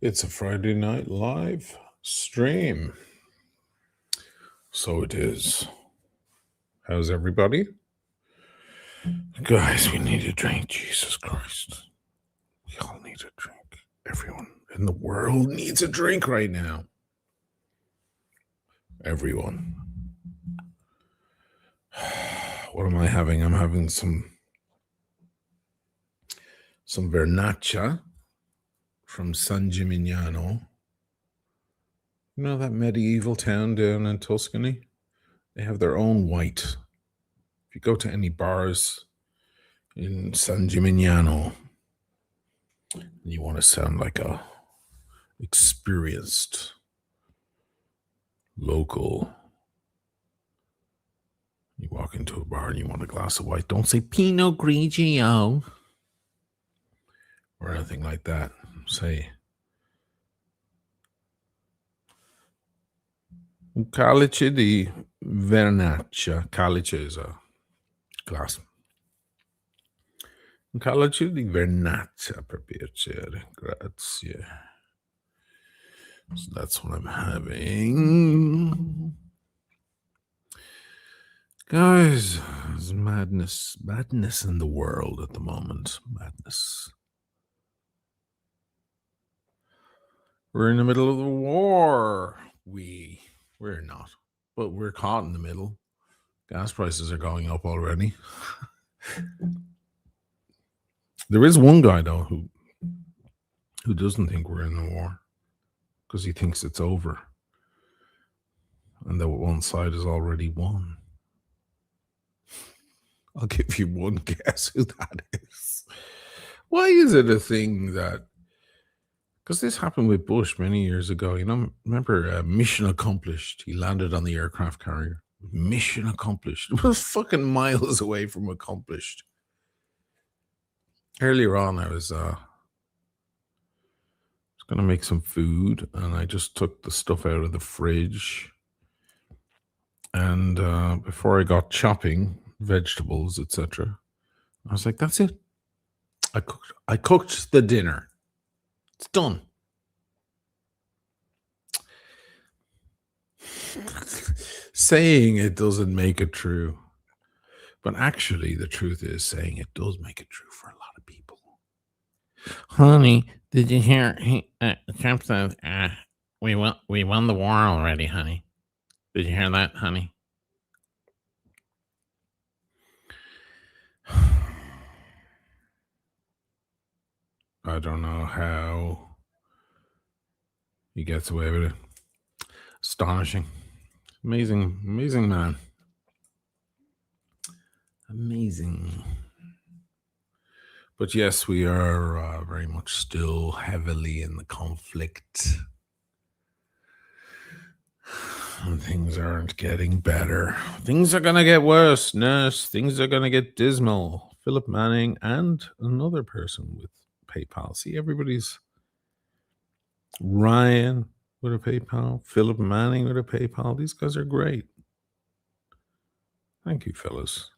It's a Friday night live stream. So it is. How's everybody? Guys, we need a drink. Jesus Christ. We all need a drink. Everyone in the world needs a drink right now. Everyone. What am I having? I'm having some Vernaccia from San Gimignano. You know that medieval town down in Tuscany? They have their own white. If you go to any bars in San Gimignano, you want to sound like a experienced local. You walk into a bar and you want a glass of white. Don't say Pinot Grigio or anything like that. Say un calice di Vernaccia. Calice is a glass. Un calice di Vernaccia, per piacere. Grazie. So that's what I'm having. Guys, there's madness in the world at the moment. Madness. We're in the middle of the war. We're not, but we're caught in the middle. Gas prices are going up already. There is one guy though who doesn't think we're in the war because he thinks it's over and that one side has already won. I'll give you one guess who that is. Why is it a thing that? Because this happened with Bush many years ago. You know, remember mission accomplished. He landed on the aircraft carrier. Mission accomplished. It was fucking miles away from accomplished. Earlier on, I was going to make some food, and I just took the stuff out of the fridge. And before I got chopping vegetables, etc., I was like, "That's it. I cooked the dinner. It's done." Saying it doesn't make it true. But actually, the truth is saying it does make it true for a lot of people. Honey, did you hear? Trump says, we won the war already, honey. Did you hear that, honey? I don't know how he gets away with it. Astonishing. Amazing man. Amazing. But yes, we are very much still heavily in the conflict. And things aren't getting better. Things are going to get worse, nurse. Things are going to get dismal. Philip Manning and another person with PayPal. See, everybody's Ryan with a PayPal, Philip Manning with a PayPal. These guys are great. Thank you, fellas.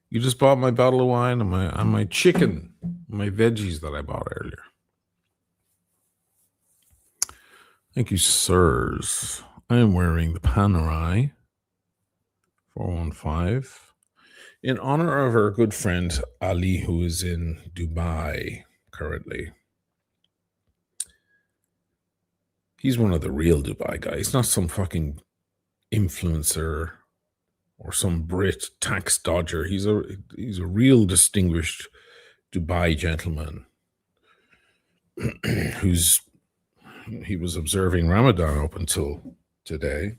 You just bought my bottle of wine and my chicken, my veggies that I bought earlier. Thank you, sirs. I am wearing the Panerai 415 in honor of our good friend Ali, who is in Dubai currently. He's one of the real Dubai guys. He's not some fucking influencer or some Brit tax dodger. He's a real distinguished Dubai gentleman he was observing Ramadan up until today.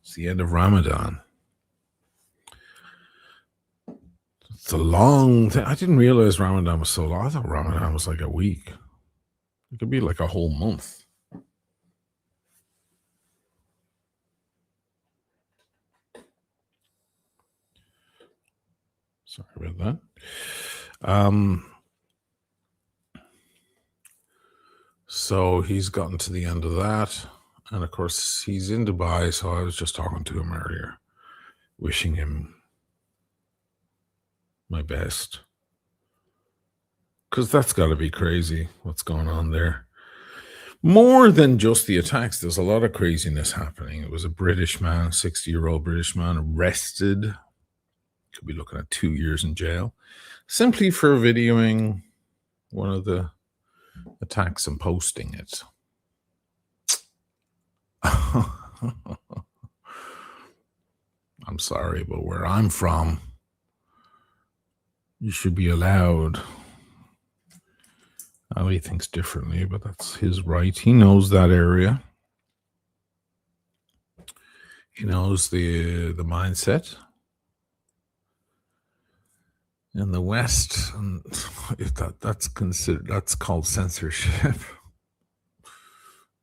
It's the end of Ramadan. It's a long thing. I didn't realize Ramadan was so long. I thought Ramadan was like a week. It could be like a whole month. Sorry about that. So he's gotten to the end of that. And of course, he's in Dubai. So I was just talking to him earlier, wishing him my best. Because that's got to be crazy what's going on there. More than just the attacks, there's a lot of craziness happening. It was a British man, 60-year-old British man, arrested. Could be looking at 2 years in jail simply for videoing one of the attacks and posting it. I'm sorry, but where I'm from, you should be allowed. Ali thinks differently, but that's his right. He knows that area. He knows the mindset. In the West, and that's called censorship.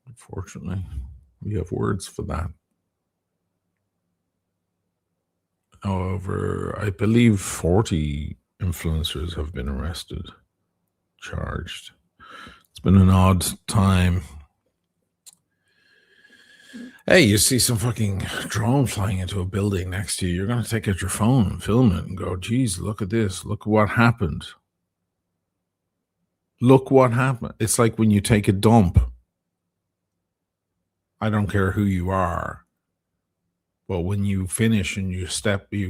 Unfortunately, we have words for that. However, I believe 40 influencers have been arrested, charged. It's been an odd time. Hey, you see some fucking drone flying into a building next to you, you're going to take out your phone and film it and go, geez, look at this. Look what happened. Look what happened. It's like when you take a dump. I don't care who you are. But when you finish and you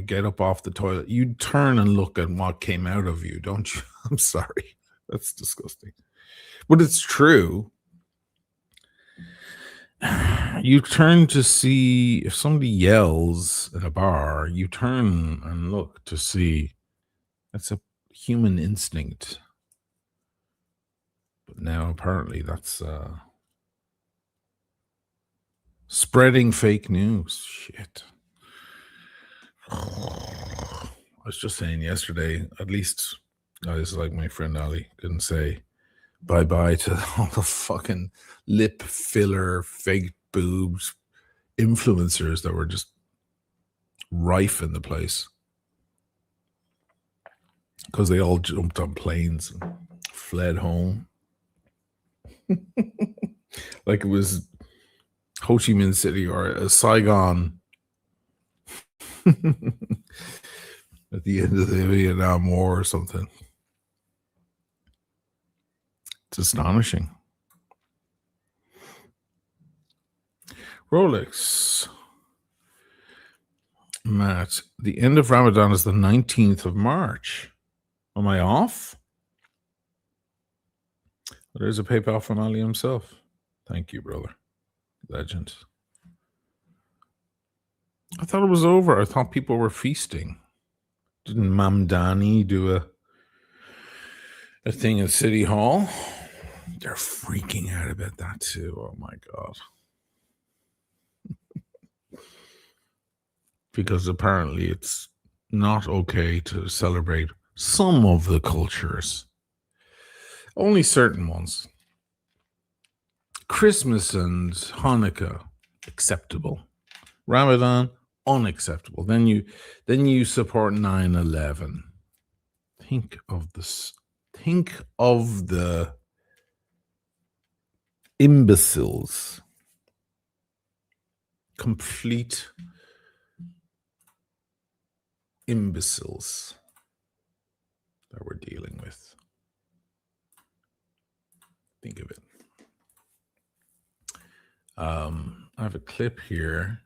get up off the toilet, you turn and look at what came out of you, don't you? I'm sorry. That's disgusting. But it's true. You turn to see if somebody yells at a bar, you turn and look to see. That's a human instinct. But now apparently that's spreading fake news. Shit. I was just saying yesterday, at least guys like my friend Ali didn't say bye-bye to all the fucking lip filler, fake boobs, influencers that were just rife in the place. Because they all jumped on planes and fled home. Like it was Ho Chi Minh City or Saigon at the end of the Vietnam War or something. It's astonishing. Rolex. Matt, the end of Ramadan is the 19th of March. Am I off? There's a PayPal from Ali himself. Thank you, brother. Legend. I thought it was over. I thought people were feasting. Didn't Mamdani do a thing at City Hall? They're freaking out about that too. Oh my God. Because apparently it's not okay to celebrate some of the cultures. Only certain ones. Christmas and Hanukkah, acceptable. Ramadan, unacceptable. Then you support 9/11. Think of this. Think of the imbeciles. Complete imbeciles that we're dealing with. Think of it. I have a clip here.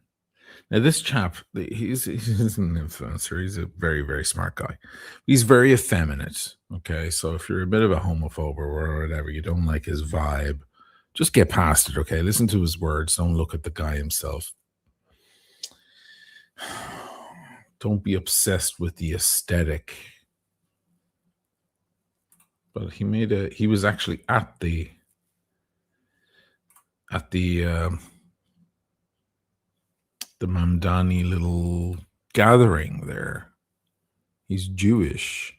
Now, this chap, he's an influencer. He's a very, very smart guy. He's very effeminate. Okay, so if you're a bit of a homophobe or whatever, you don't like his vibe, just get past it. Okay, listen to his words. Don't look at the guy himself. Don't be obsessed with the aesthetic. But he was actually at the Mamdani little gathering there. He's Jewish.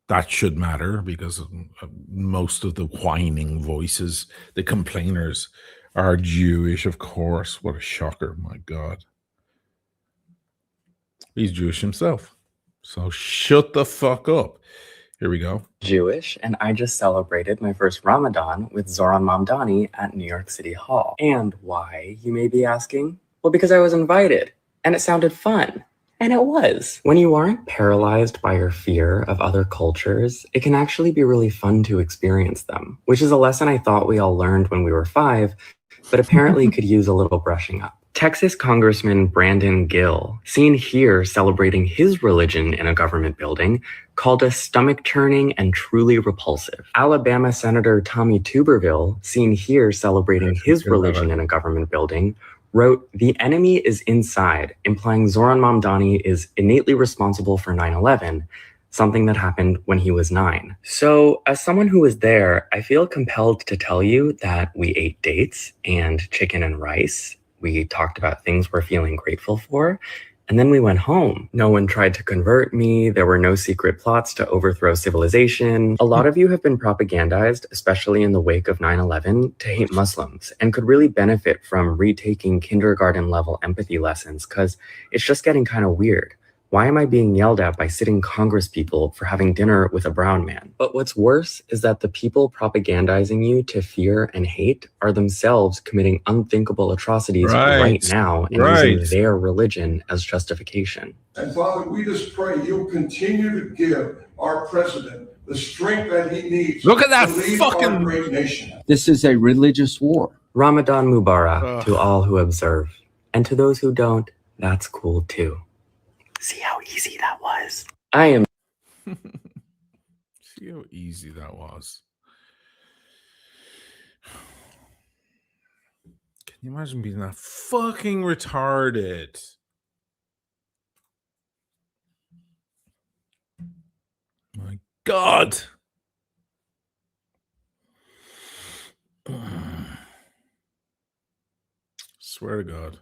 That should matter because most of the whining voices, the complainers, are Jewish, of course. What a shocker, my God. He's Jewish himself. So shut the fuck up. Here we go. Jewish, and I just celebrated my first Ramadan with Zoran Mamdani at New York City Hall. And why, you may be asking? Well, because I was invited, and it sounded fun. And it was. When you aren't paralyzed by your fear of other cultures, it can actually be really fun to experience them, which is a lesson I thought we all learned when we were 5, but apparently could use a little brushing up. Texas Congressman Brandon Gill, seen here celebrating his religion in a government building, called us stomach-churning and truly repulsive. Alabama Senator Tommy Tuberville, seen here celebrating his religion in a government building, wrote, "The enemy is inside," implying Zoran Mamdani is innately responsible for 9/11, something that happened when he was 9. So, as someone who was there, I feel compelled to tell you that we ate dates and chicken and rice. We talked about things we're feeling grateful for. And then we went home. No one tried to convert me. There were no secret plots to overthrow civilization. A lot of you have been propagandized, especially in the wake of 9/11, to hate Muslims and could really benefit from retaking kindergarten level empathy lessons because it's just getting kind of weird. Why am I being yelled at by sitting Congress people for having dinner with a brown man? But what's worse is that the people propagandizing you to fear and hate are themselves committing unthinkable atrocities right now and using their religion as justification. And Father, we just pray you'll continue to give our president the strength that he needs. Look at that to lead fucking our great nation. This is a religious war. Ramadan Mubarak to all who observe. And to those who don't, that's cool too. See how easy that was? I am. See how easy that was. Can you imagine being that fucking retarded? My God. Swear to God.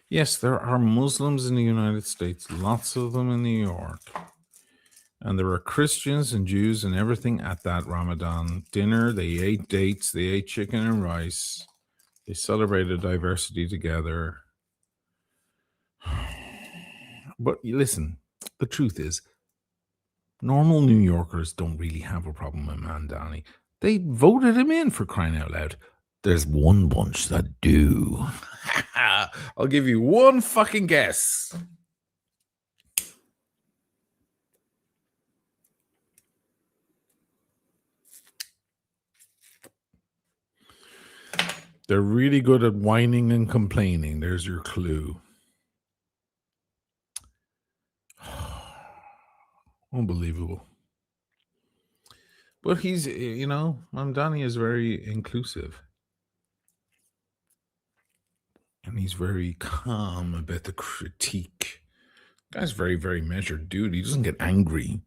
Yes, there are Muslims in the United States, lots of them in New York. And there are Christians and Jews and everything at that Ramadan dinner. They ate dates, they ate chicken and rice. They celebrated diversity together. But listen, the truth is, normal New Yorkers don't really have a problem with Mamdani. They voted him in, for crying out loud. There's one bunch that do. I'll give you one fucking guess. They're really good at whining and complaining. There's your clue. Unbelievable. But he's, Mamdani is very inclusive. And he's very calm about the critique. Guy's very, very measured dude. He doesn't get angry.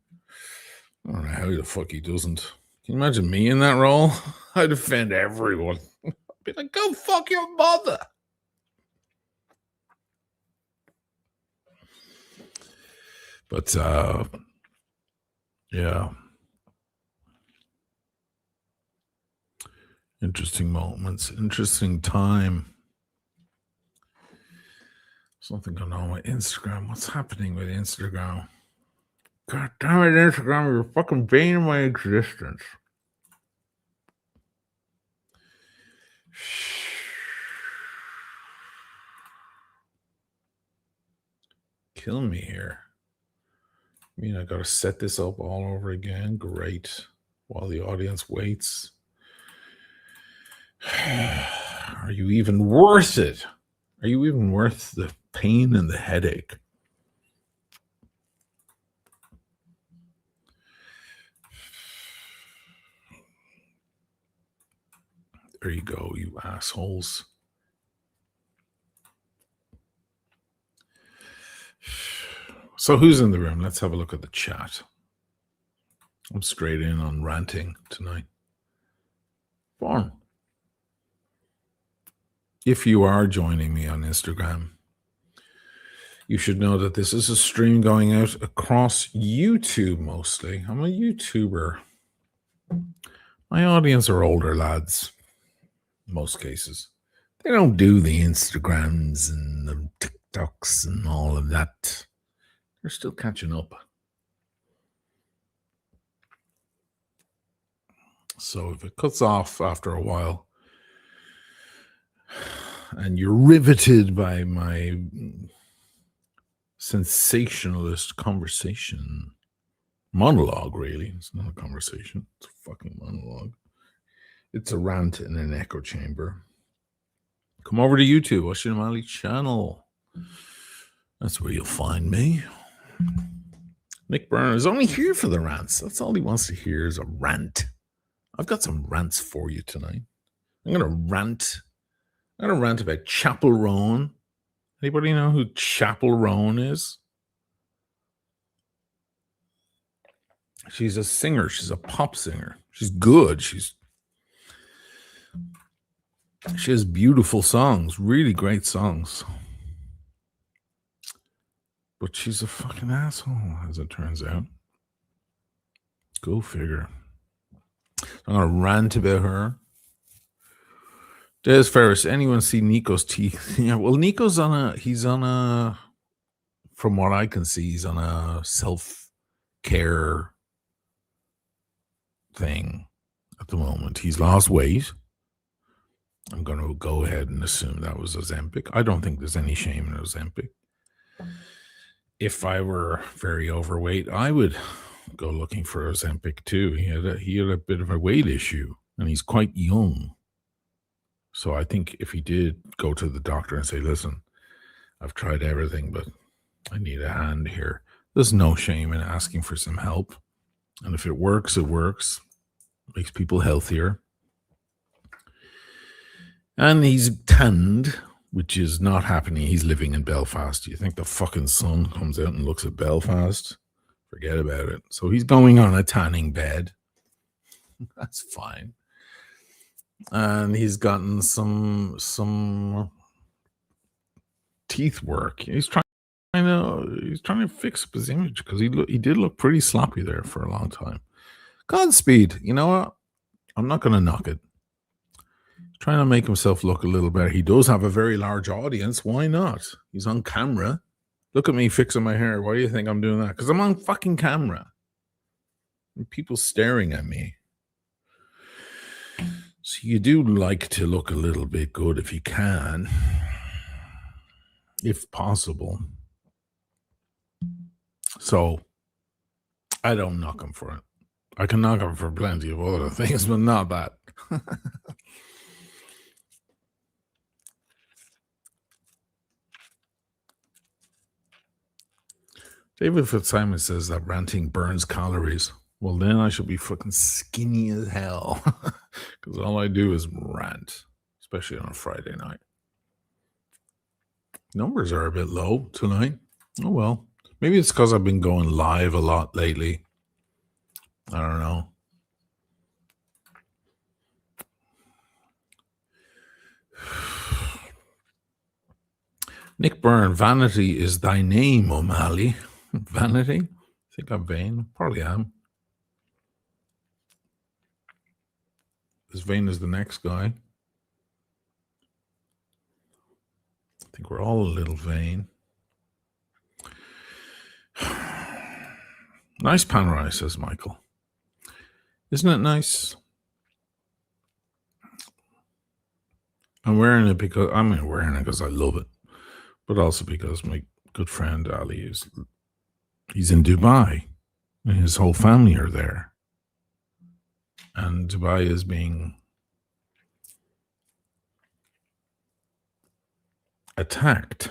I don't know how the fuck he doesn't. Can you imagine me in that role? I'd defend everyone. I'd be like, go fuck your mother. But, yeah. Interesting moments. Interesting time. Something going on with Instagram. What's happening with Instagram? God damn it, Instagram, you're fucking bane of my existence. Killing me here. I mean, I got to set this up all over again. Great. While the audience waits. Are you even worth it? Are you even worth the pain and the headache? There you go, you assholes. So who's in the room? Let's have a look at the chat. I'm straight in on ranting tonight. Fun. If you are joining me on Instagram, you should know that this is a stream going out across YouTube mostly. I'm a YouTuber. My audience are older lads, in most cases. They don't do the Instagrams and the TikToks and all of that. They're still catching up. So if it cuts off after a while, and you're riveted by my sensationalist conversation. Monologue, really. It's not a conversation. It's a fucking monologue. It's a rant in an echo chamber. Come over to YouTube, Oisin O'Malley channel. That's where you'll find me. Nick Byrne is only here for the rants. That's all he wants to hear is a rant. I've got some rants for you tonight. I'm going to rant. I'm going to rant about Chapel Roan. Anybody know who Chapel Roan is? She's a singer. She's a pop singer. She's good. She has beautiful songs, really great songs. But she's a fucking asshole, as it turns out. Go figure. I'm going to rant about her. Des Ferris, anyone see Nico's teeth? Yeah, well, he's on a, from what I can see, he's on a self-care thing at the moment. He's lost weight. I'm going to go ahead and assume that was Ozempic. I don't think there's any shame in Ozempic. If I were very overweight, I would go looking for Ozempic too. He had a bit of a weight issue, and he's quite young. So I think if he did go to the doctor and say, listen, I've tried everything, but I need a hand here. There's no shame in asking for some help. And if it works, it works. Makes people healthier. And he's tanned, which is not happening. He's living in Belfast. Do you think the fucking sun comes out and looks at Belfast? Forget about it. So he's going on a tanning bed. That's fine. And he's gotten some teeth work. He's trying to fix up his image because he did look pretty sloppy there for a long time. Godspeed. You know what? I'm not going to knock it. He's trying to make himself look a little better. He does have a very large audience. Why not? He's on camera. Look at me fixing my hair. Why do you think I'm doing that? Because I'm on fucking camera. And people staring at me. So you do like to look a little bit good if you can. If possible. So I don't knock him for it. I can knock him for plenty of other things, but not that. David Fitzsimon says that ranting burns calories. Well, then I should be fucking skinny as hell. Because all I do is rant, especially on a Friday night. Numbers are a bit low tonight. Oh, well. Maybe it's because I've been going live a lot lately. I don't know. Nick Byrne, vanity is thy name, O'Malley. Vanity? Think I'm vain? Probably am. As vain as the next guy. I think we're all a little vain. Nice panerai, says Michael. Isn't it nice? I'm wearing it because I love it, but also because my good friend Ali he's in Dubai, and his whole family are there, and Dubai is being attacked.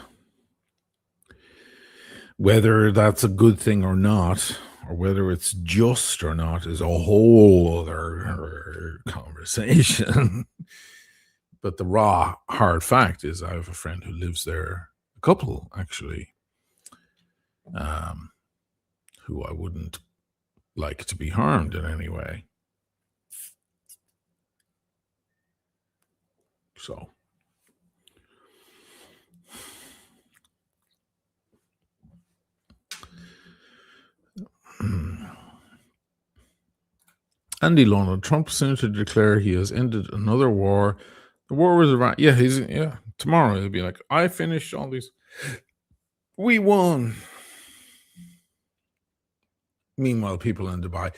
Whether that's a good thing or not, or whether it's just or not, is a whole other conversation. But the raw, hard fact is I have a friend who lives there, a couple actually, who I wouldn't like to be harmed in any way. So. Andy Lona, Trump soon to declare he has ended another war. The war was around. Yeah, tomorrow he'll be like, I finished all these. We won. Meanwhile, people in Dubai,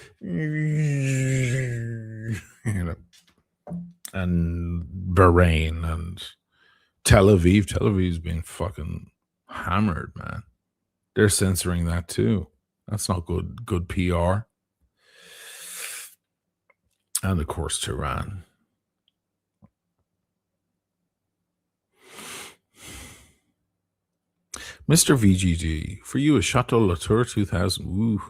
and Bahrain and Tel Aviv's been fucking hammered, man. They're censoring that too. That's not good PR. And of course, Tehran. Mr. VGG, for you, a Chateau Latour 2000. Ooh,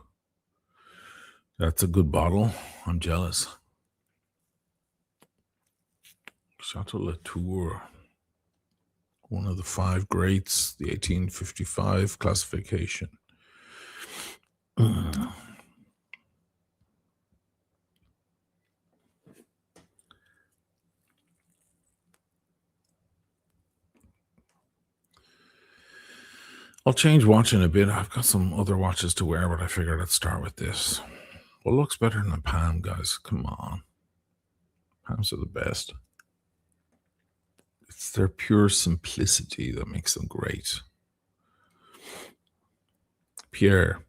that's a good bottle. I'm jealous. Chateau Latour, one of the 5 greats, the 1855 classification. I'll change watch in a bit. I've got some other watches to wear, but I figured I'd start with this. What looks better than a Palm, guys? Come on. Palms are the best. It's their pure simplicity that makes them great. Pierre.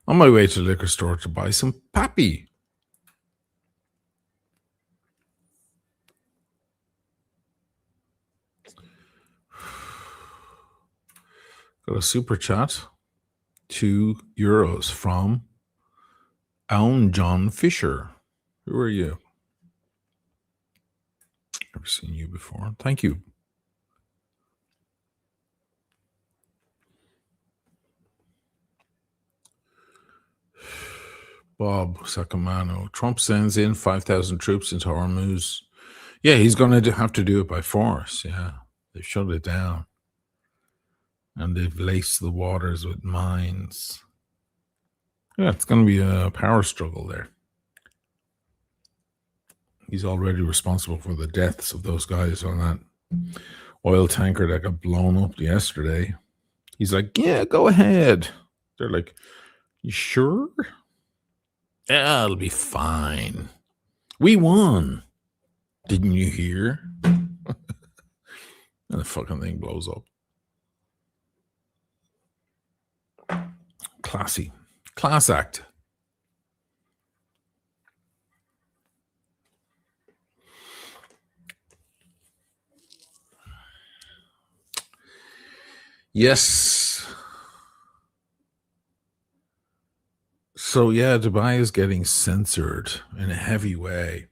On my way to the liquor store to buy some Pappy. Got a super chat. €2 from Alan John Fisher. Who are you? Never seen you before. Thank you. Bob Sacamano. Trump sends in 5,000 troops into Hormuz. Yeah, he's going to have to do it by force. Yeah, they've shut it down. And they've laced the waters with mines. Yeah, it's going to be a power struggle there. He's already responsible for the deaths of those guys on that oil tanker that got blown up yesterday. He's like, yeah, go ahead. They're like, you sure? Yeah, it'll be fine. We won. Didn't you hear? And the fucking thing blows up. Classy. Class act. Yes. So yeah, Dubai is getting censored in a heavy way.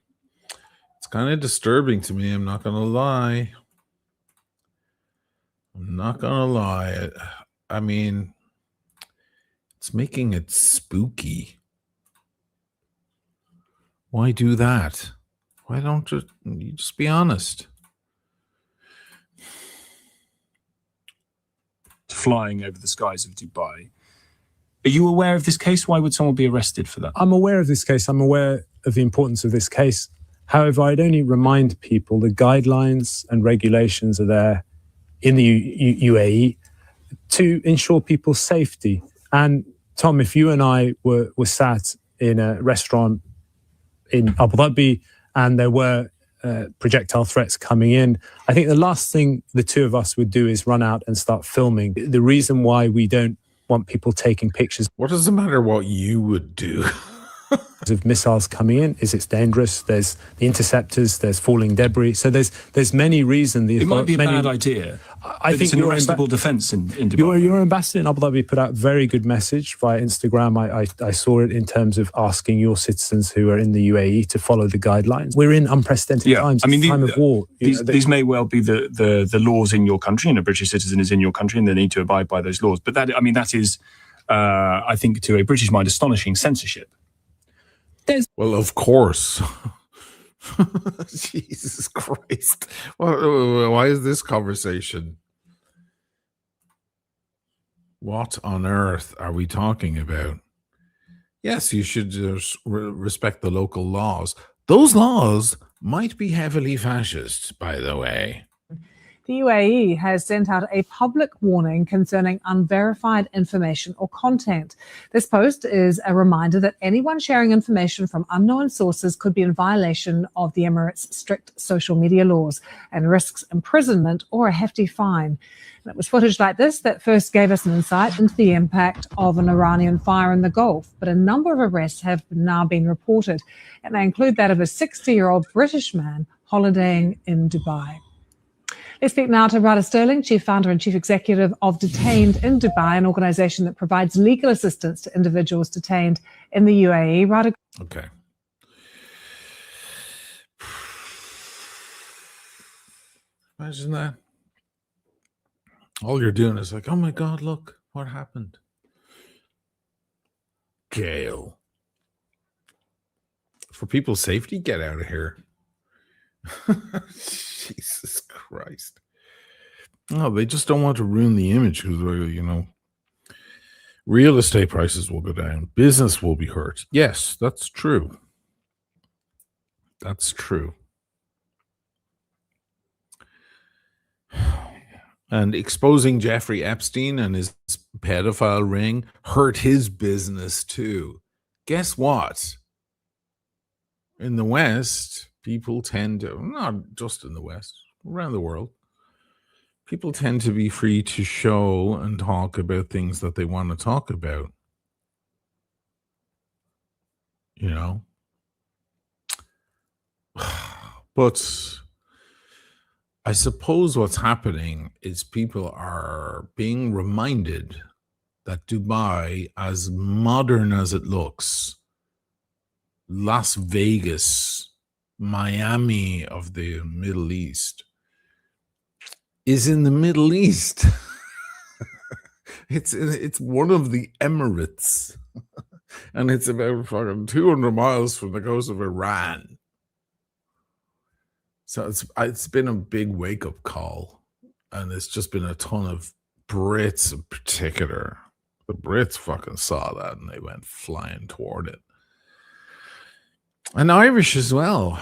It's kind of disturbing to me. I'm not going to lie. I mean, it's making it spooky. Why do that? Why don't you just be honest? Flying over the skies of Dubai. Are you aware of this case? Why would someone be arrested for that? I'm aware of this case. I'm aware of the importance of this case. However, I'd only remind people the guidelines and regulations are there in the UAE to ensure people's safety. And Tom, if you and I were sat in a restaurant in Abu Dhabi and there were projectile threats coming in, I think the last thing the two of us would do is run out and start filming. The reason why we don't want people taking pictures. What does it matter what you would do? Of missiles coming in is it's dangerous. There's the interceptors, there's falling debris. So there's many reasons. It might be a bad idea. I think it's an arrestable defense in Dubai. Your ambassador in Abu Dhabi put out a very good message via Instagram. I saw it in terms of asking your citizens who are in the UAE to follow the guidelines. We're in unprecedented times. I mean, time of war. These may well be the laws in your country, and a British citizen is in your country, and they need to abide by those laws. But that is, I think, to a British mind, astonishing censorship. Well, of course. Jesus Christ. Why is this conversation? What on earth are we talking about? Yes, you should respect the local laws. Those laws might be heavily fascist, by the way. The UAE has sent out a public warning concerning unverified information or content. This post is a reminder that anyone sharing information from unknown sources could be in violation of the Emirates' strict social media laws and risks imprisonment or a hefty fine. And it was footage like this that first gave us an insight into the impact of an Iranian fire in the Gulf. But a number of arrests have now been reported, and they include that of a 60-year-old British man holidaying in Dubai. Let's speak now to Rada Sterling, Chief Founder and Chief Executive of Detained in Dubai, an organisation that provides legal assistance to individuals detained in the UAE. Rada. Okay. Imagine that. All you're doing is like, oh my God, look what happened. Jail. For people's safety, get out of here. Jesus Christ. No, they just don't want to ruin the image because, you know, real estate prices will go down. Business will be hurt. Yes, that's true. That's true. And exposing Jeffrey Epstein and his pedophile ring hurt his business too. Guess what? In the West, people tend to, not just in the West, around the world, people tend to be free to show and talk about things that they want to talk about. You know? But I suppose what's happening is people are being reminded that Dubai, as modern as it looks, Las Vegas, Miami of the Middle East, is in the Middle East. It's one of the Emirates, and it's about fucking 200 miles from the coast of Iran. So it's been a big wake-up call, and it's just been a ton of Brits in particular. The Brits fucking saw that, and they went flying toward it. And Irish as well,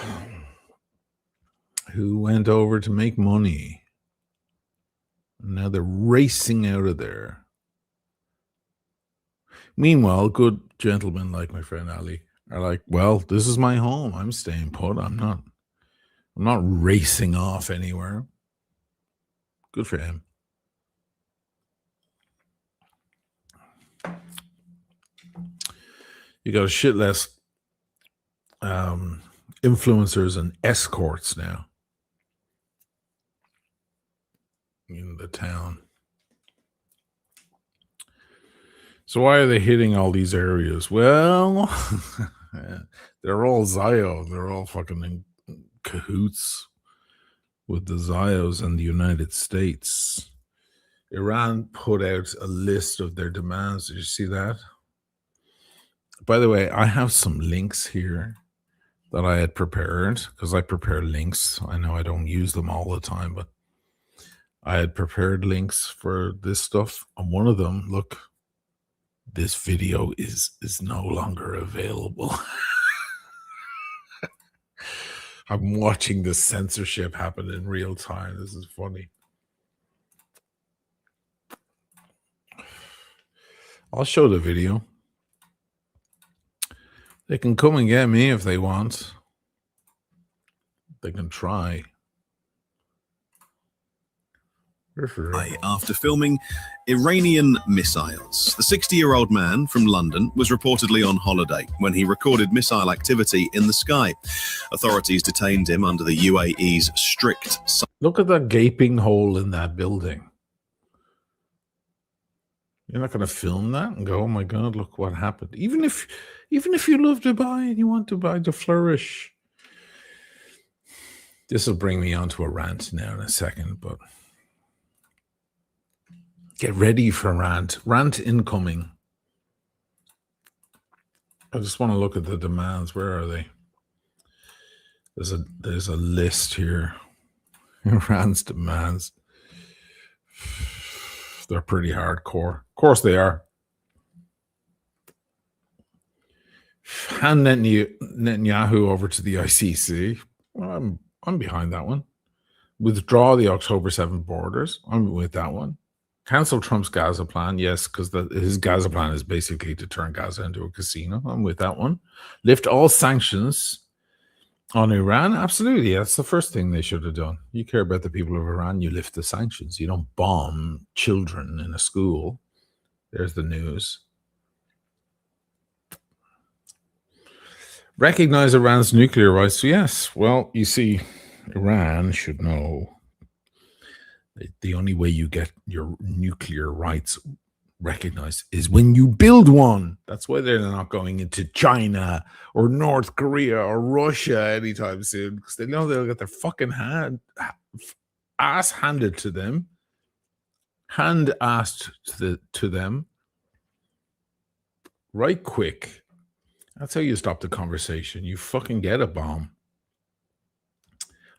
who went over to make money. And now they're racing out of there. Meanwhile, good gentlemen like my friend Ali are like, well, this is my home. I'm staying put. I'm not racing off anywhere. Good for him. You got a shit less influencers and escorts now in the town. So why are they hitting all these areas? Well, they're all Zio. They're all fucking in cahoots with the Zios and the United States. Iran put out a list of their demands. Did you see that? By the way, I have some links here that I had prepared because I prepare links. I know I don't use them all the time, but I had prepared links for this stuff. And one of them, look, this video is no longer available. I'm watching the censorship happen in real time. This is funny. I'll show the video. They can come and get me if they want. They can try. After filming Iranian missiles. The 60-year-old man from London was reportedly on holiday when he recorded missile activity in the sky. Authorities detained him under the UAE's strict... Look at that gaping hole in that building. You're not going to film that and go, oh my God, look what happened. Even if you love Dubai and you want Dubai to flourish. This will bring me onto a rant now in a second, but get ready for rant. Rant incoming. I just want to look at the demands. Where are they? There's a list here. Iran's demands. They're pretty hardcore. Of course they are. Hand Netanyahu over to the ICC. Well, I'm behind that one. Withdraw the October 7th borders. I'm with that one. Cancel Trump's Gaza plan. Yes, because his Gaza plan is basically to turn Gaza into a casino. I'm with that one. Lift all sanctions on Iran. Absolutely. That's the first thing they should have done. You care about the people of Iran, you lift the sanctions. You don't bomb children in a school. There's the news. Recognize Iran's nuclear rights. Yes. Well, you see, Iran should know The only way you get your nuclear rights recognized is when you build one. That's why they're not going into China or North Korea or Russia anytime soon, because they know they'll get their fucking ass handed to them, hand-assed to them right quick. That's how you stop the conversation. You fucking get a bomb.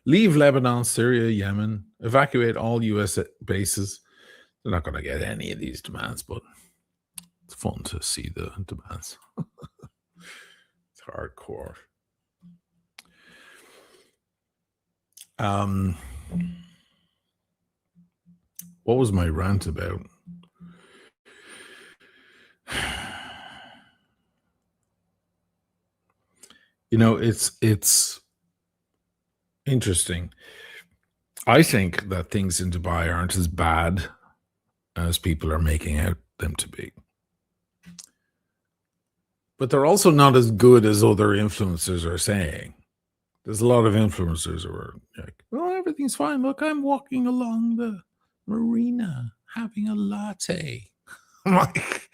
Leave Lebanon, Syria, Yemen, evacuate all US bases. They're not going to get any of these demands, but it's fun to see the demands. It's hardcore. What was my rant about? You know, it's interesting. I think that things in Dubai aren't as bad as people are making out them to be. But they're also not as good as other influencers are saying. There's a lot of influencers who are like, oh, everything's fine. Look, I'm walking along the marina having a latte. I'm like,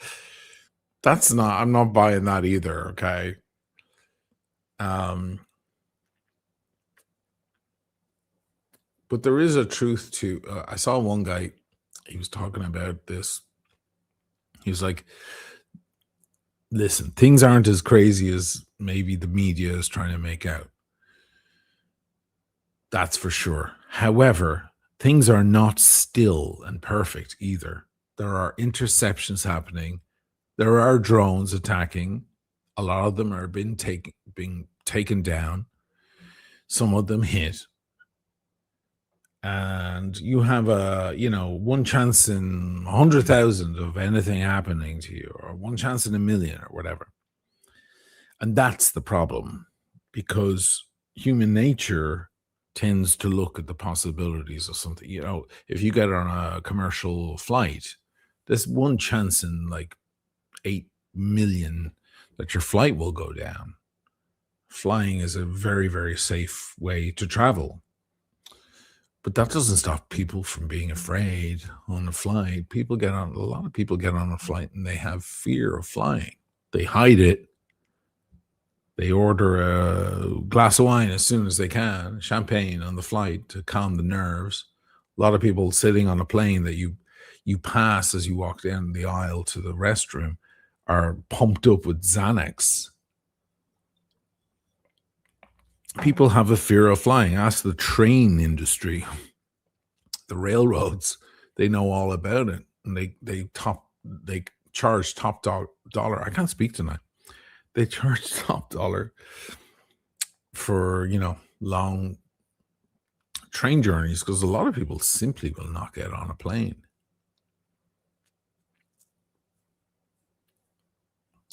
I'm not buying that either, okay? But there is a truth to, I saw one guy, he was talking about this. He was like, listen, things aren't as crazy as maybe the media is trying to make out. That's for sure. However, things are not still and perfect either. There are interceptions happening. There are drones attacking. A lot of them are being taken down. Some of them hit. And you have one chance in 100,000 of anything happening to you, or one chance in a million, or whatever. And that's the problem, because human nature tends to look at the possibilities of something. You know, if you get on a commercial flight, there's one chance in like 8 million that your flight will go down. Flying is a very, very safe way to travel. But that doesn't stop people from being afraid on a flight. A lot of people get on a flight and they have fear of flying. They hide it. They order a glass of wine as soon as they can, champagne on the flight to calm the nerves. A lot of people sitting on a plane that you pass as you walk down the aisle to the restroom are pumped up with Xanax. People have a fear of flying. Ask the train industry, the railroads. They know all about it, and they charge top dollar. I can't speak tonight. They charge top dollar for long train journeys, because a lot of people simply will not get on a plane.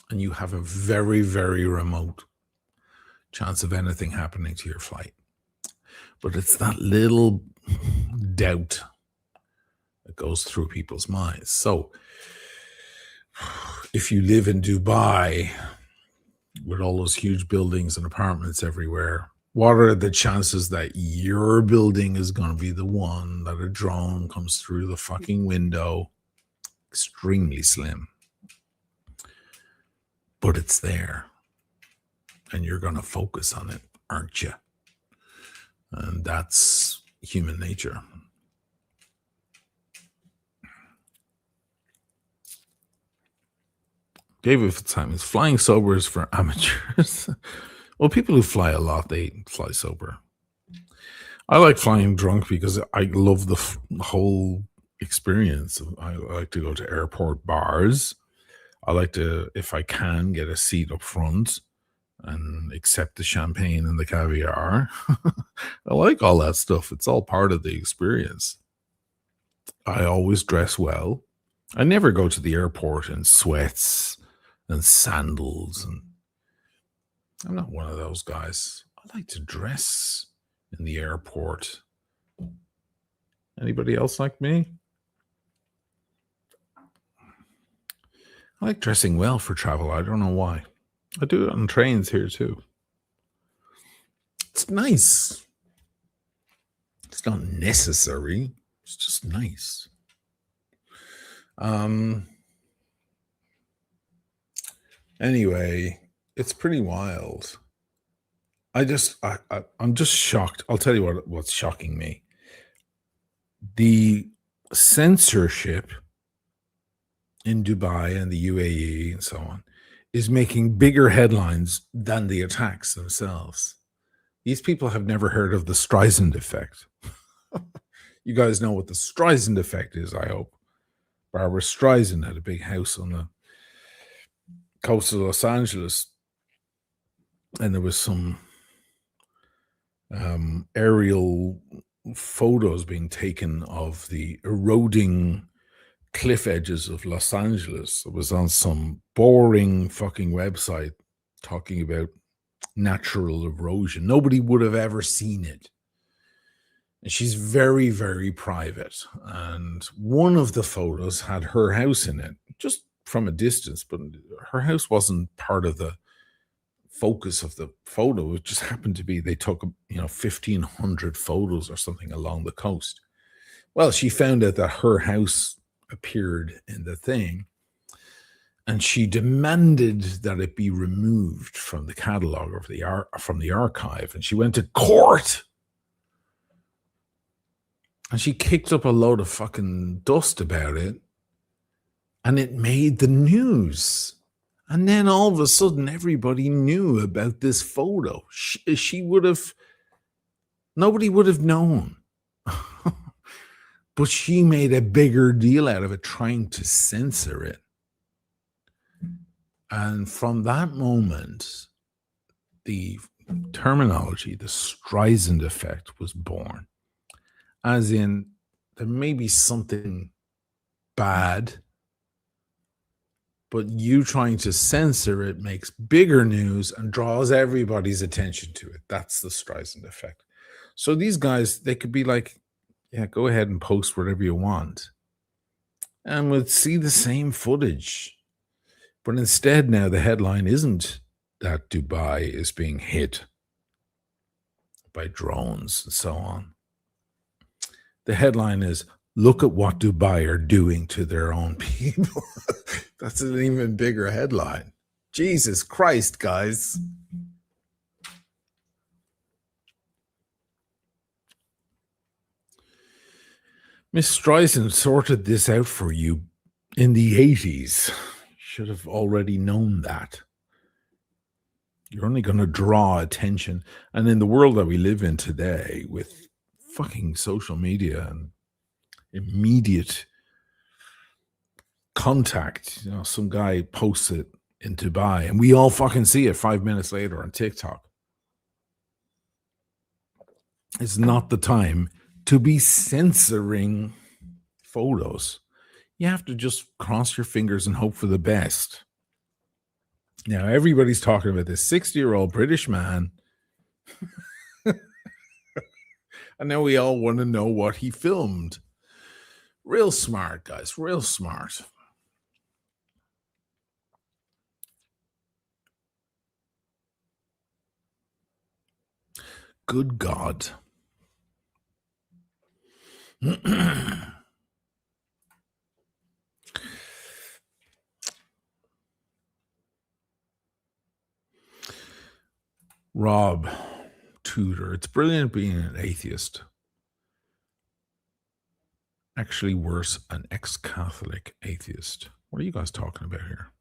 And you have a very, very remote chance of anything happening to your flight. But it's that little doubt that goes through people's minds. So if you live in Dubai with all those huge buildings and apartments everywhere, what are the chances that your building is going to be the one that a drone comes through the fucking window? Extremely slim. But it's there. And you're going to focus on it, aren't you? And that's human nature. David Fitzsimons, flying sober is for amateurs. Well, people who fly a lot, they fly sober. I like flying drunk because I love the whole experience. I like to go to airport bars. I like to, if I can, get a seat up front and accept the champagne and the caviar. I like all that stuff. It's all part of the experience. I always dress well. I never go to the airport in sweats and sandals. And I'm not one of those guys. I like to dress in the airport. Anybody else like me? I like dressing well for travel. I don't know why. I do it on trains here too. It's nice. It's not necessary. It's just nice. Anyway, it's pretty wild. I'm just shocked. I'll tell you what's shocking me. The censorship in Dubai and the UAE and so on is making bigger headlines than the attacks themselves. These people have never heard of the Streisand effect. You guys know what the Streisand effect is, I hope. Barbara Streisand had a big house on the coast of Los Angeles, and there was some aerial photos being taken of the eroding cliff edges of Los Angeles. It was on some boring fucking website talking about natural erosion. Nobody would have ever seen it. And she's very, very private. And one of the photos had her house in it, just from a distance, but her house wasn't part of the focus of the photo. It just happened to be they took 1,500 photos or something along the coast. Well, she found out that her house appeared in the thing, and she demanded that it be removed from the catalog or from the archive, and she went to court. And she kicked up a load of fucking dust about it, and it made the news. And then all of a sudden, everybody knew about this photo. Nobody would have known. But she made a bigger deal out of it, trying to censor it. And from that moment, the terminology, the Streisand effect, was born. As in, there may be something bad, but you trying to censor it makes bigger news and draws everybody's attention to it. That's the Streisand effect. So these guys, they could be like, yeah, go ahead and post whatever you want, and we'll see the same footage. But instead now the headline isn't that Dubai is being hit by drones and so on. The headline is, look at what Dubai are doing to their own people. That's an even bigger headline. Jesus Christ, guys. Miss Streisand sorted this out for you in the 80s. Should have already known that. You're only going to draw attention. And in the world that we live in today, with fucking social media and immediate contact, some guy posts it in Dubai and we all fucking see it 5 minutes later on TikTok. It's not the time to be censoring photos. You have to just cross your fingers and hope for the best. Now, everybody's talking about this 60-year-old British man. And now we all want to know what he filmed. Real smart, guys. Real smart. Good God. Rob Tudor. It's brilliant being an atheist. Actually worse, an ex-Catholic atheist. What are you guys talking about here?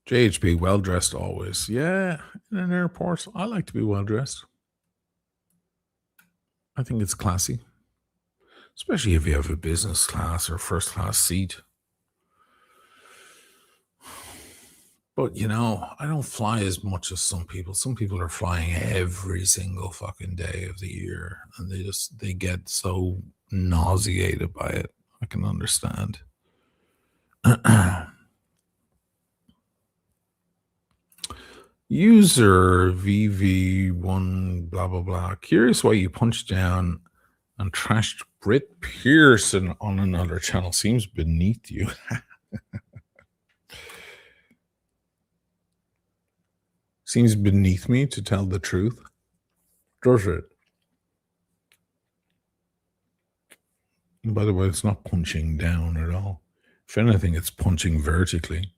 JHP, well-dressed always. Yeah, in an airport, I like to be well-dressed. I think it's classy. Especially if you have a business class or first class seat. But, I don't fly as much as some people. Some people are flying every single fucking day of the year. And they get so nauseated by it. I can understand. User VV1 blah, blah, blah. Curious why you punched down and trashed Britt Pearson on another channel. Seems beneath you. Seems beneath me to tell the truth. Does it? And by the way, it's not punching down at all. If anything, it's punching vertically.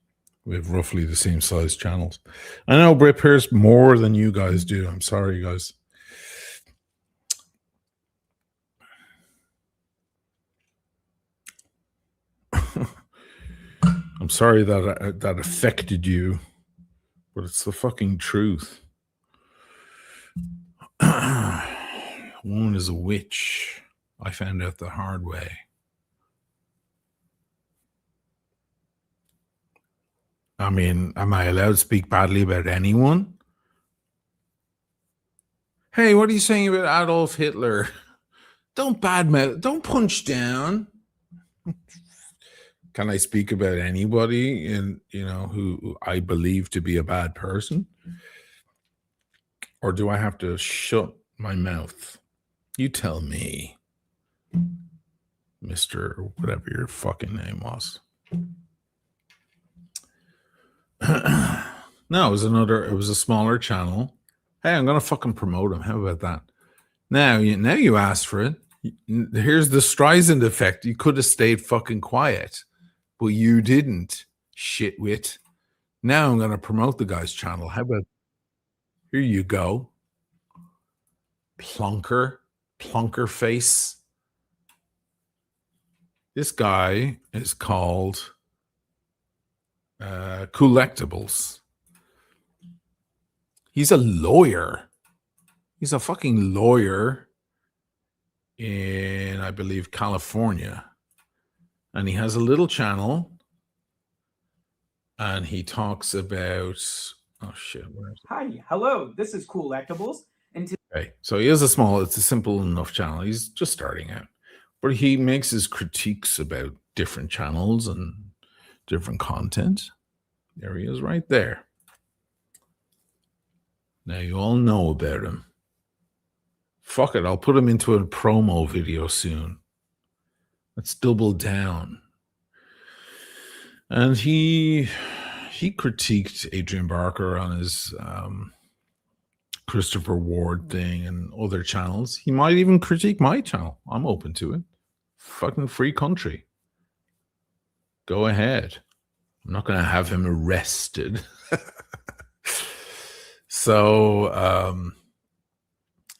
We have roughly the same size channels. I know Brit Pierce more than you guys do. I'm sorry, guys. I'm sorry that that affected you, but it's the fucking truth. Woman is a witch. I found out the hard way. I mean, am I allowed to speak badly about anyone? Hey, what are you saying about Adolf Hitler? Don't badmouth, don't punch down. Can I speak about anybody who I believe to be a bad person? Or do I have to shut my mouth? You tell me, Mr. whatever your fucking name was. No, it was a smaller channel. Hey, I'm gonna fucking promote him. How about that? Now you asked for it. Here's the Streisand effect. You could have stayed fucking quiet, but you didn't. Shitwit. Now I'm gonna promote the guy's channel. How about here you go. Plunker face. This guy is called Collectibles. He's a lawyer. He's a fucking lawyer in, I believe, California. And he has a little channel. And he talks about, oh shit, where is it? Hi, hello, this is Collectibles. And Okay, so he has it's a simple enough channel. He's just starting out. But he makes his critiques about different channels and different content. There he is right there. Now you all know about him. Fuck it, I'll put him into a promo video soon. Let's double down. And he critiqued Adrian Barker on his Christopher Ward thing and other channels. He might even critique my channel. I'm open to it. Fucking free country. Go ahead. I'm not going to have him arrested. So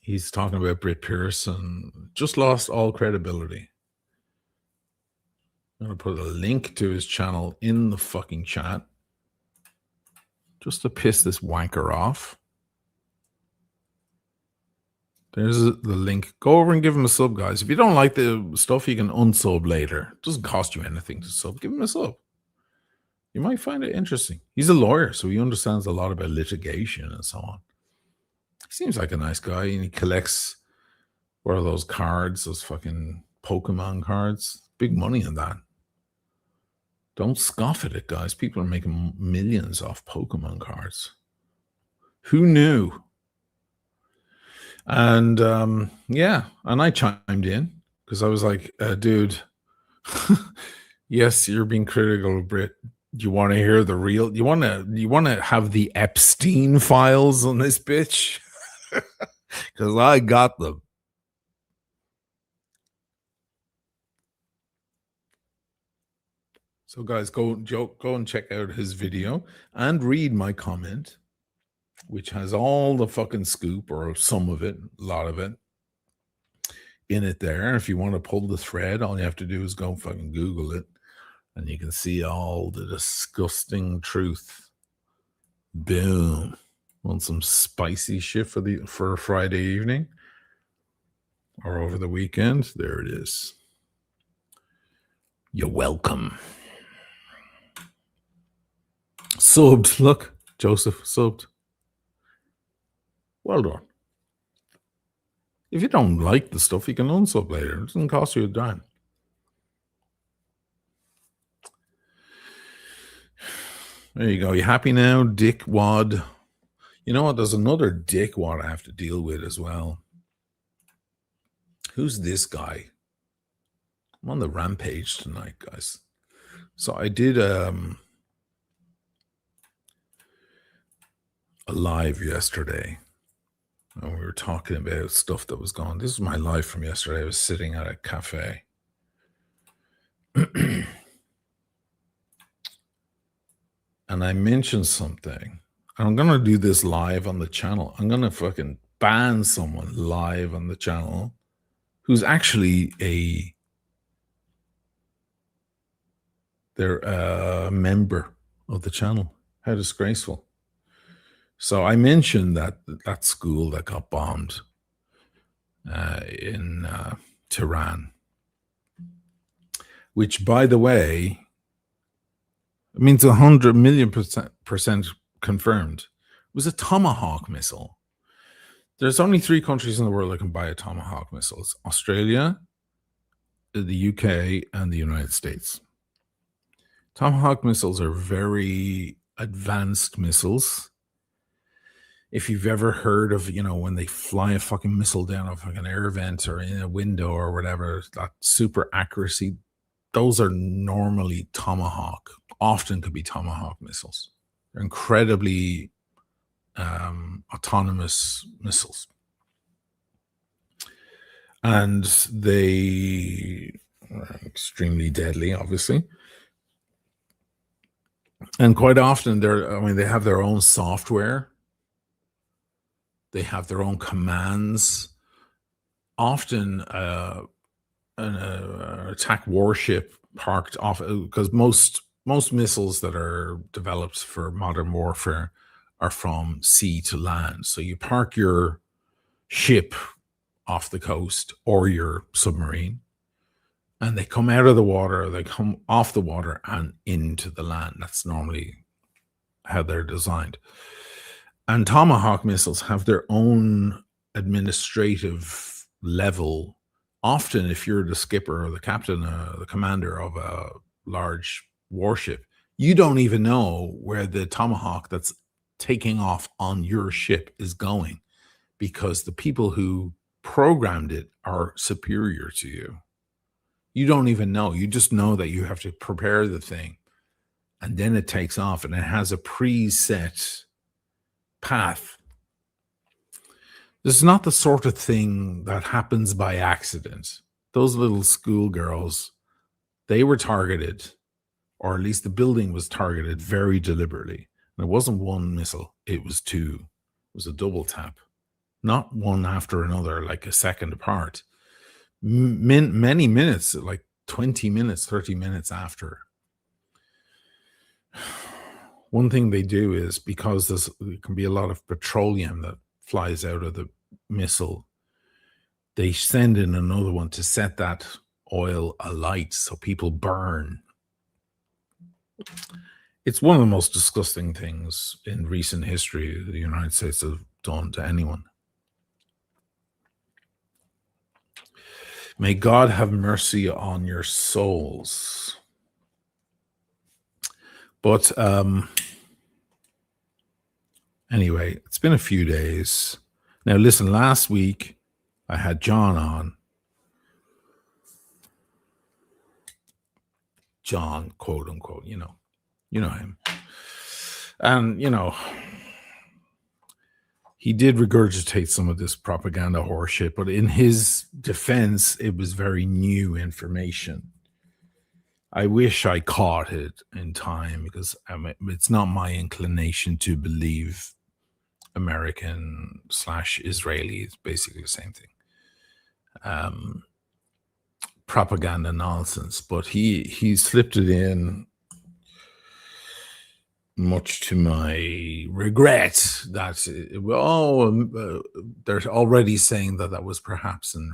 he's talking about Brit Pierce and just lost all credibility. I'm going to put a link to his channel in the fucking chat just to piss this wanker off. There's the link. Go over and give him a sub, guys. If you don't like the stuff, you can unsub later. It doesn't cost you anything to sub. Give him a sub. You might find it interesting. He's a lawyer, so he understands a lot about litigation and so on. He seems like a nice guy, and he collects, what are those cards, those fucking Pokemon cards? Big money in that. Don't scoff at it, guys. People are making millions off Pokemon cards. Who knew? And yeah, and I chimed in because I was like, dude, yes, you're being critical of Brit. Do you want to hear the real? You want to have the Epstein files on this bitch? Because I got them. So guys, go and check out his video and read my comment, which has all the fucking scoop, or some of it, a lot of it, in it there. And if you want to pull the thread, all you have to do is go fucking Google it, and you can see all the disgusting truth. Boom. Want some spicy shit for a Friday evening or over the weekend? There it is. You're welcome. Subbed. Look, Joseph subbed. Well done. If you don't like the stuff, you can unsub later. It doesn't cost you a dime. There you go. You happy now, Dick Wad? You know what? There's another Dick Wad I have to deal with as well. Who's this guy? I'm on the rampage tonight, guys. So I did a live yesterday. And we were talking about stuff that was going. This is my life from yesterday. I was sitting at a cafe. And I mentioned something. I'm going to do this live on the channel. I'm going to fucking ban someone live on the channel who's actually they're a member of the channel. How disgraceful. So I mentioned that school that got bombed in Tehran, which, by the way, means 100 million percent confirmed. It was a Tomahawk missile. There's only 3 countries in the world that can buy a Tomahawk missile. It's Australia, the UK, and the United States. Tomahawk missiles are very advanced missiles. If you've ever heard of, when they fly a fucking missile down a fucking air vent or in a window or whatever, that super accuracy, those are normally Tomahawk, often could be Tomahawk missiles. They're incredibly autonomous missiles. And they are extremely deadly, obviously. And quite often they have their own software. They have their own commands. Often an attack warship parked off, because most missiles that are developed for modern warfare are from sea to land. So you park your ship off the coast or your submarine, and they come out of the water, they come off the water and into the land. That's normally how they're designed. And Tomahawk missiles have their own administrative level. Often, if you're the skipper or the captain, the commander of a large warship, you don't even know where the Tomahawk that's taking off on your ship is going, because the people who programmed it are superior to you. You don't even know. You just know that you have to prepare the thing, and then it takes off, and it has a preset path. This is not the sort of thing that happens by accident. Those little schoolgirls, they were targeted, or at least the building was targeted very deliberately. And it wasn't one missile, it was 2. It was a double tap, not one after another, like a second apart. Many minutes, like 20 minutes, 30 minutes after. One thing they do is, because there can be a lot of petroleum that flies out of the missile, they send in another one to set that oil alight so people burn. It's one of the most disgusting things in recent history the United States have done to anyone. May God have mercy on your souls. But anyway, it's been a few days. Now, listen, last week I had John on. John, quote unquote, you know him. And, he did regurgitate some of this propaganda horseshit, but in his defense, it was very new information. I wish I caught it in time, because it's not my inclination to believe American/Israeli. It's basically the same thing. Propaganda nonsense, but he slipped it in, much to my regret, that they're already saying that was perhaps an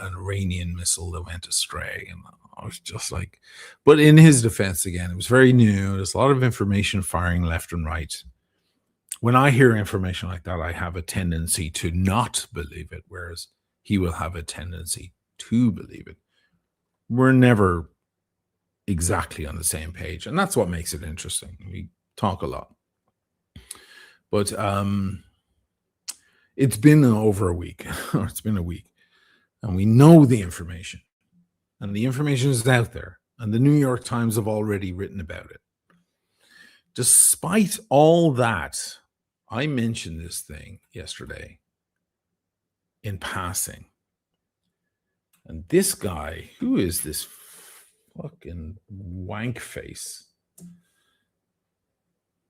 Iranian missile that went astray. And I was just like, but in his defense, again, it was very new. There's a lot of information firing left and right. When I hear information like that, I have a tendency to not believe it, whereas he will have a tendency to believe it. We're never exactly on the same page, and that's what makes it interesting. We talk a lot, but it's been over a week, or it's been a week, and we know the information, and the information is out there, and the New York Times have already written about it. Despite all that, I mentioned this thing yesterday, in passing. And this guy, who is this fucking wank face?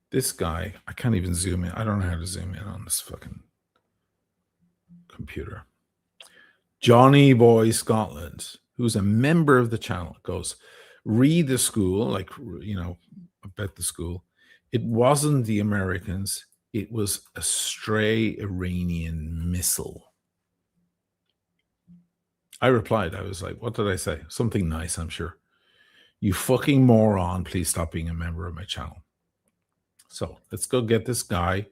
This guy, I can't even zoom in. I don't know how to zoom in on this fucking computer. Johnny Boy Scotland, who's a member of the channel, goes, read the school, like, you know, about the school. It wasn't the Americans. It was a stray Iranian missile. I replied, I was like, what did I say? Something nice, I'm sure. You fucking moron, please stop being a member of my channel. So let's go get this guy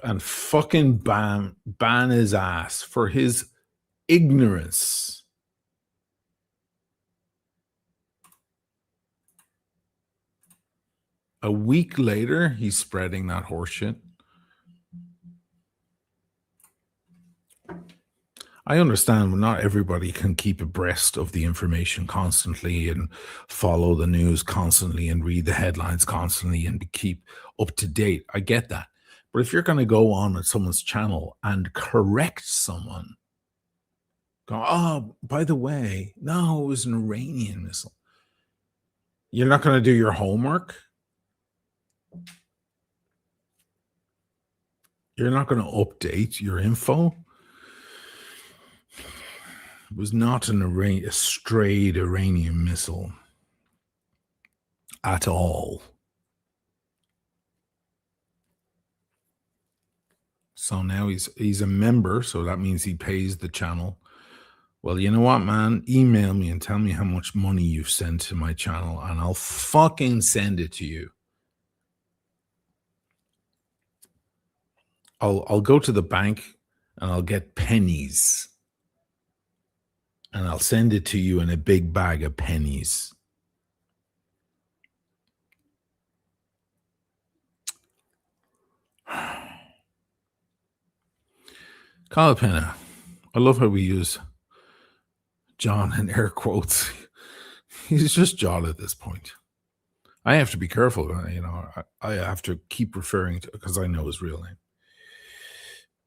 and fucking ban his ass for his ignorance. A week later, he's spreading that horseshit. I understand not everybody can keep abreast of the information constantly and follow the news constantly and read the headlines constantly and keep up to date. I get that. But if you're going to go on at someone's channel and correct someone, go, oh, by the way, no, it was an Iranian missile. You're not going to do your homework? You're not going to update your info? It was not a strayed Iranian missile at all. So now he's a member, so that means he pays the channel. Well, you know what, man? Email me and tell me how much money you've sent to my channel, and I'll fucking send it to you. I'll go to the bank and I'll get pennies. And I'll send it to you in a big bag of pennies. Kyle Penna, I love how we use John in air quotes. He's just John at this point. I have to be careful, you know. I have to keep referring to, because I know his real name.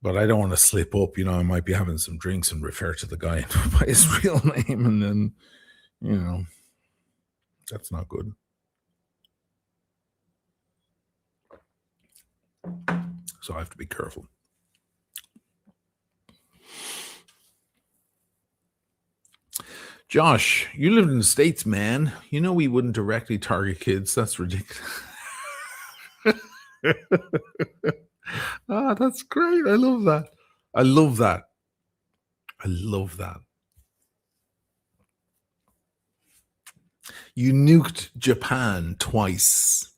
But I don't want to slip up, you know. I might be having some drinks and refer to the guy by his real name, and then, you know, that's not good. So I have to be careful. Josh, you live in the States, man. You know we wouldn't directly target kids. That's ridiculous. Ah, that's great. I love that. I love that. I love that. You nuked Japan twice.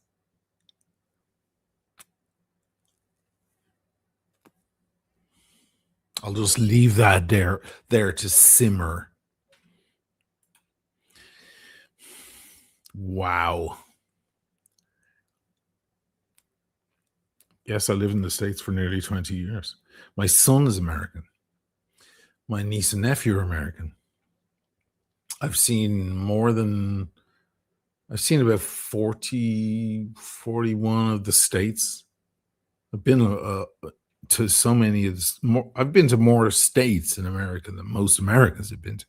I'll just leave that there to simmer. Wow. Yes, I lived in the States for nearly 20 years. My son is American. My niece and nephew are American. I've seen about 40, 41 of the states. I've been to so many of I've been to more states in America than most Americans have been to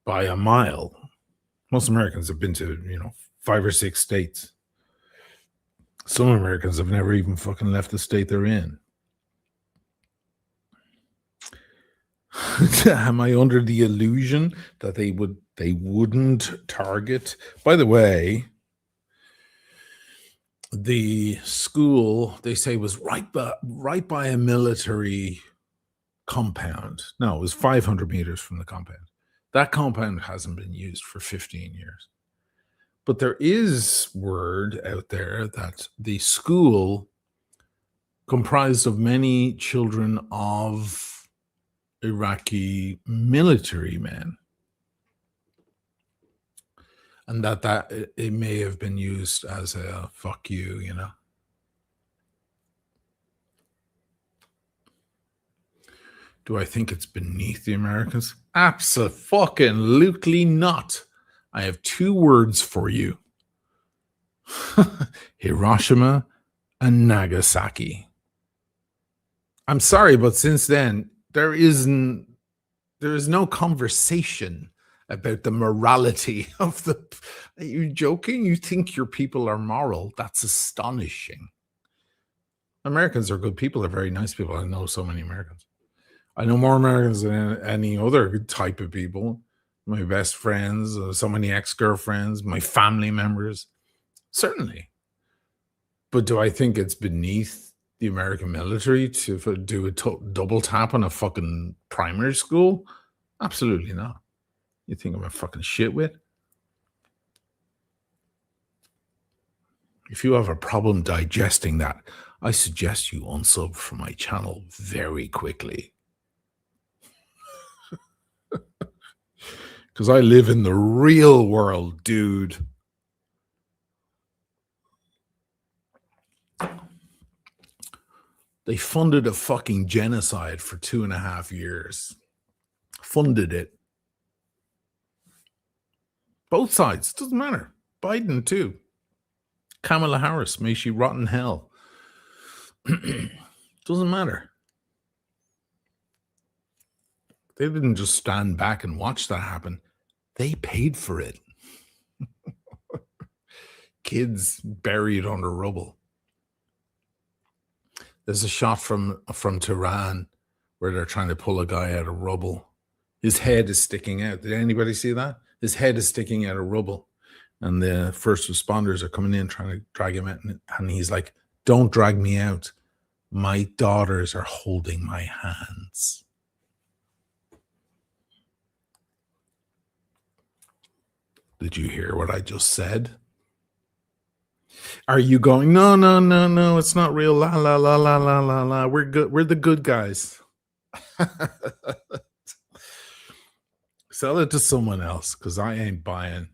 by a mile. Most Americans have been to, 5 or 6 states. Some Americans have never even fucking left the state they're in. Am I under the illusion that they wouldn't target? By the way, the school, they say, was right by a military compound. No, it was 500 meters from the compound. That compound hasn't been used for 15 years. But there is word out there that the school comprised of many children of Iraqi military men. And that it may have been used as a fuck you, Do I think it's beneath the Americans? Absolutely not. I have 2 words for you. Hiroshima and Nagasaki. I'm sorry, but since then, there is no conversation about the morality of the. Are you joking? You think your people are moral? That's astonishing. Americans are good people. They're very nice people. I know so many Americans. I know more Americans than any other type of people. My best friends, so many ex-girlfriends, my family members. Certainly. But do I think it's beneath the American military to do a double tap on a fucking primary school? Absolutely not. You think I'm a fucking shitwit? If you have a problem digesting that, I suggest you unsub from my channel very quickly. Because I live in the real world, dude. They funded a fucking genocide for 2.5 years. Funded it. Both sides. Doesn't matter. Biden too. Kamala Harris. May she rot in hell. Doesn't matter. They didn't just stand back and watch that happen. They paid for it. Kids buried under rubble. There's a shot from Tehran where they're trying to pull a guy out of rubble. His head is sticking out. Did anybody see that? His head is sticking out of rubble. And the first responders are coming in trying to drag him out. And he's like, don't drag me out. My daughters are holding my hands. Did you hear what I just said? Are you going, no, it's not real. La, la, la, la, la, la, la. We're good. We're the good guys. Sell it to someone else because I ain't buying.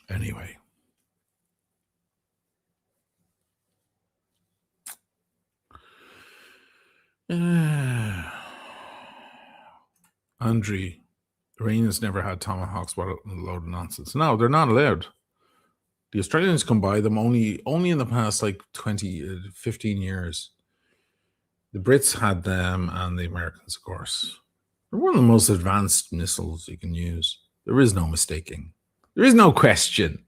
Anyway. Andre, Iranians never had tomahawks. What a load of nonsense. No, they're not allowed. The Australians can buy them only in the past 15 years. The Brits had them and the Americans, of course. They're one of the most advanced missiles you can use. There is no mistaking. There is no question.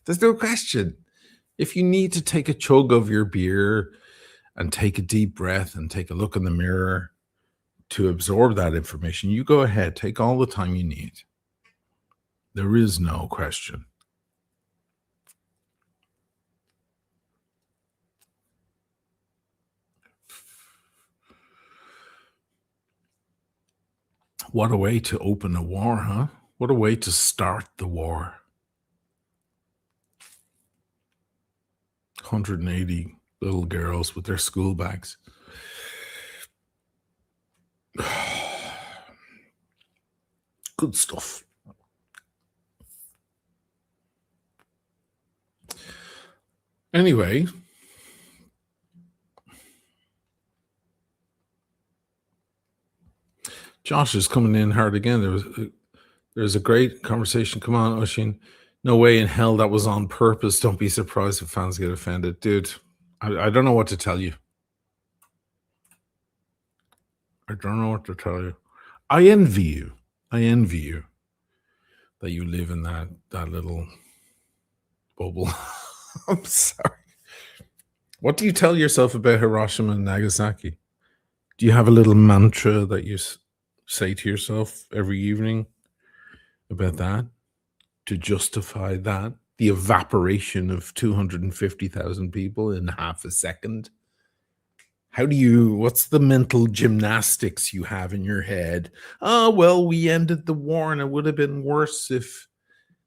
There's no question. If you need to take a chug of your beer and take a deep breath and take a look in the mirror to absorb that information, you go ahead. Take all the time you need. There is no question. What a way to open a war, huh? What a way to start the war. 180 little girls with their school bags. Good stuff. Anyway, Josh is coming in hard again. There's a great conversation. Come on, Oshin. No way in hell that was on purpose. Don't be surprised if fans get offended. Dude, I don't know what to tell you. I don't know what to tell you. I envy you. I envy you that you live in that little bubble. I'm sorry. What do you tell yourself about Hiroshima and Nagasaki? Do you have a little mantra that you say to yourself every evening about that to justify that? The evaporation of 250,000 people in half a second? What's the mental gymnastics you have in your head? Oh, well, we ended the war and it would have been worse if...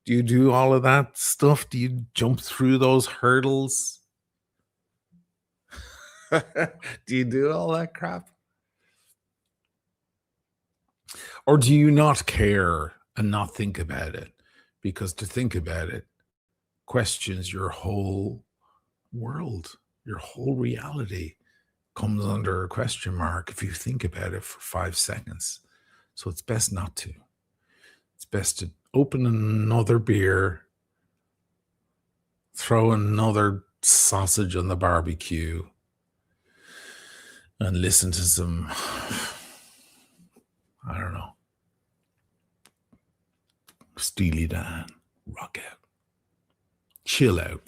Do you do all of that stuff? Do you jump through those hurdles? Do you do all that crap? Or do you not care and not think about it? Because to think about it questions your whole world, your whole reality comes under a question mark if you think about it for 5 seconds. So it's best not to. it's best to open another beer, throw another sausage on the barbecue, and listen to some, I don't know, Steely Dan, rock out, chill out.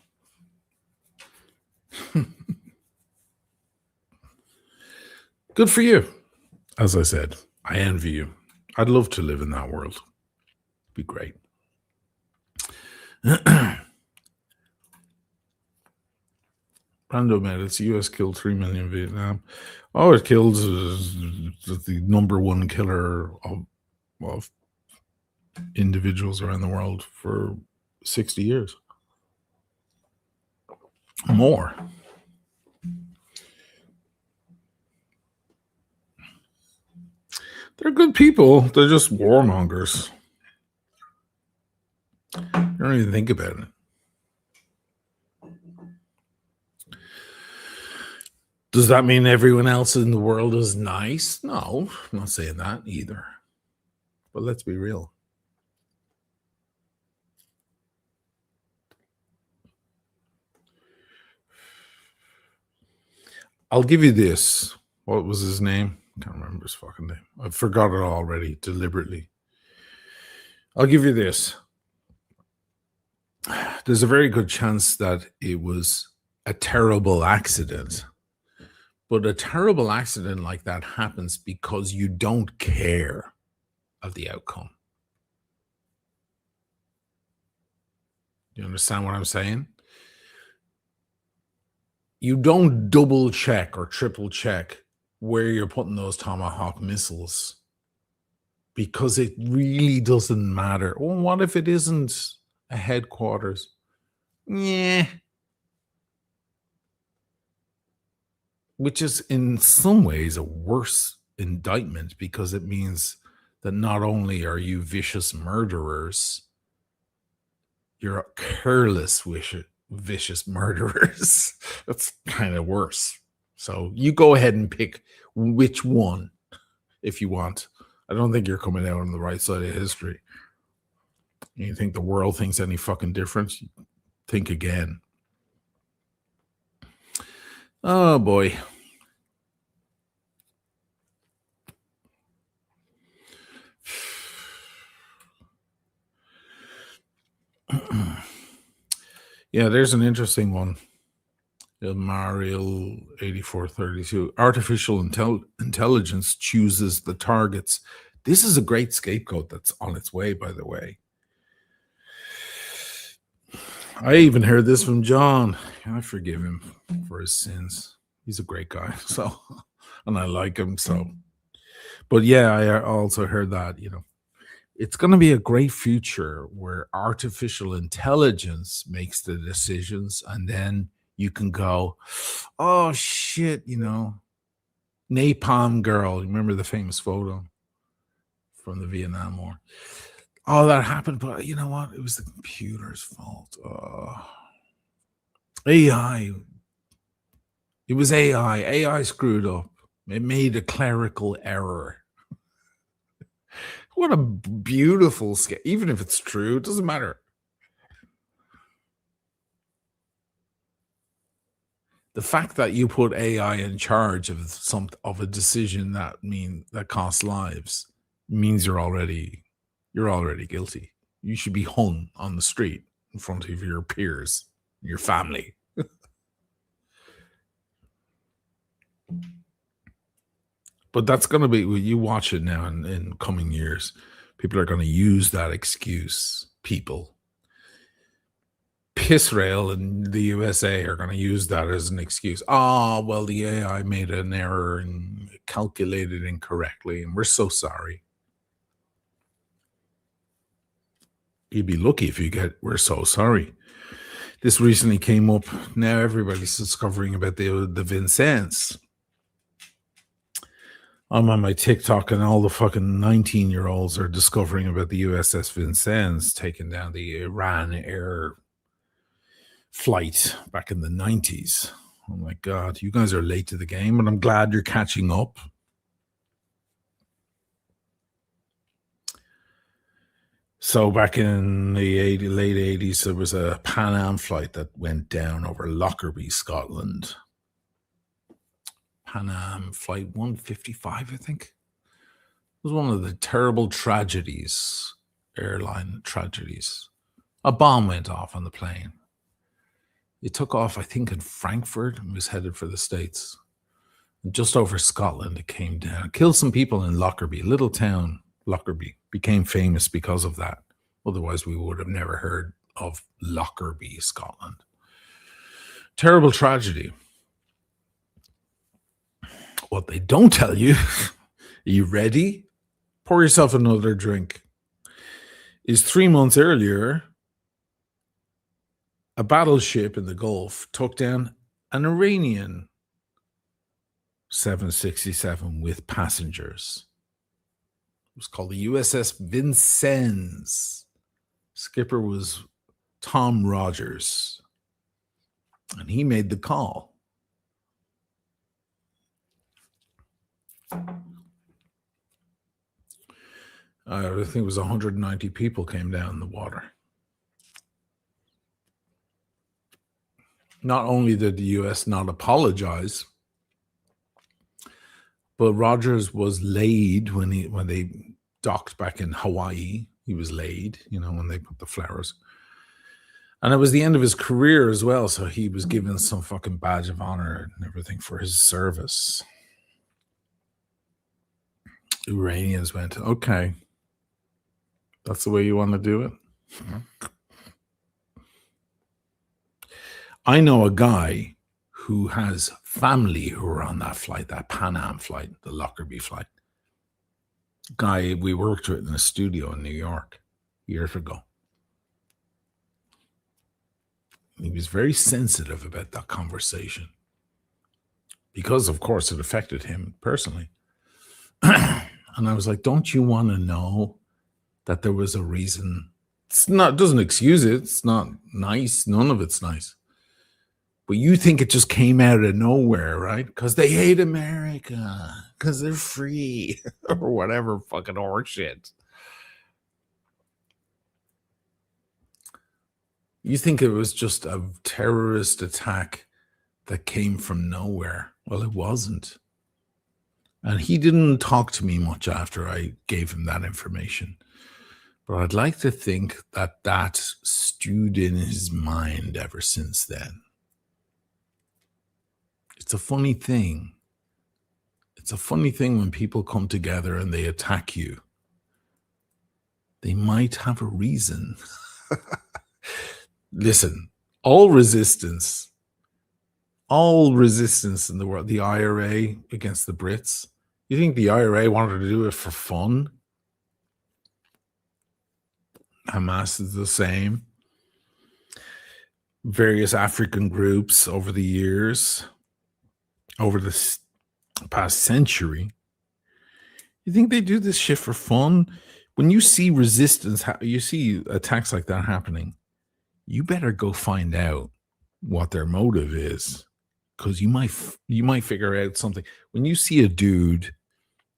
Good for you. As I said, I envy you. I'd love to live in that world. Be great. Random edits. US killed 3 million in Vietnam. Oh, it killed the number one killer of individuals around the world for 60 years. More. They're good people. They're just warmongers. You don't even think about it. Does that mean everyone else in the world is nice? No, I'm not saying that either. But let's be real. I'll give you this. What was his name? Can't remember his fucking name. I forgot it already, deliberately. I'll give you this. There's a very good chance that it was a terrible accident. But a terrible accident like that happens because you don't care of the outcome. You understand what I'm saying? You don't double check or triple check where you're putting those Tomahawk missiles because it really doesn't matter. Well, what if it isn't a headquarters? Yeah. Which is in some ways a worse indictment because it means that not only are you vicious murderers, you're careless, vicious murderers. That's kind of worse. So you go ahead and pick which one if you want. I don't think you're coming out on the right side of history. You think the world thinks any fucking different? Think again. Oh boy. Yeah, there's an interesting one. Mario 8432. Artificial intelligence chooses the targets. This is a great scapegoat that's on its way, by the way. I even heard this from John. I forgive him for his sins. He's a great guy. So, and I like him. So, but yeah, I also heard that, it's going to be a great future where artificial intelligence makes the decisions, and then you can go, oh shit, Napalm Girl. Remember the famous photo from the Vietnam War? Oh, that happened, but you know what? It was the computer's fault. AI. It was AI. AI screwed up. It made a clerical error. What a beautiful scale. Even if it's true, it doesn't matter. The fact that you put AI in charge of a decision that costs lives means you're already guilty. You should be hung on the street in front of your peers, your family. But that's going to be, you watch it now in coming years. People are going to use that excuse. Israel and the USA are going to use that as an excuse. Oh, well, the AI made an error and calculated incorrectly, and we're so sorry. You'd be lucky if you get, we're so sorry. This recently came up. Now everybody's discovering about the Vincennes. I'm on my TikTok and all the fucking 19-year-olds are discovering about the USS Vincennes taking down the Iran Air flight back in the 90s. Oh my God, you guys are late to the game, but I'm glad you're catching up. So back in the late 80s, there was a Pan Am flight that went down over Lockerbie, Scotland. Pan Am flight 155, I think. It was one of the terrible tragedies, airline tragedies. A bomb went off on the plane. It took off, I think, in Frankfurt and was headed for the States. And just over Scotland, it came down. It killed some people in Lockerbie, little town Lockerbie. Became famous because of that. Otherwise, we would have never heard of Lockerbie, Scotland. Terrible tragedy. What they don't tell you, are you ready? Pour yourself another drink. Is 3 months earlier, a battleship in the Gulf took down an Iranian 767 with passengers. It was called the USS Vincennes. Skipper was Tom Rogers, and he made the call. I think it was 190 people came down in the water. Not only did the U.S. not apologize, but Rogers was laid when they docked back in Hawaii. He was laid, when they put the flowers. And it was the end of his career as well, so he was given some fucking badge of honor and everything for his service. Iranians went, okay, that's the way you want to do it? I know a guy who has family who were on that flight, that Pan Am flight, the Lockerbie flight. Guy we worked with in a studio in New York years ago. He was very sensitive about that conversation because, of course, it affected him personally. And I was like, don't you want to know that there was a reason? It doesn't excuse it. It's not nice. None of it's nice. But you think it just came out of nowhere, right? Because they hate America, because they're free, or whatever fucking horseshit. You think it was just a terrorist attack that came from nowhere. Well, it wasn't. And he didn't talk to me much after I gave him that information. But I'd like to think that that stewed in his mind ever since then. It's a funny thing. It's a funny thing when people come together and they attack you. They might have a reason. Listen, all resistance in the world, the IRA against the Brits, you think the IRA wanted to do it for fun? Hamas is the same. Various African groups over the years, over the past century. You think they do this shit for fun? When you see resistance, you see attacks like that happening, you better go find out what their motive is, because you might figure out something. When you see a dude,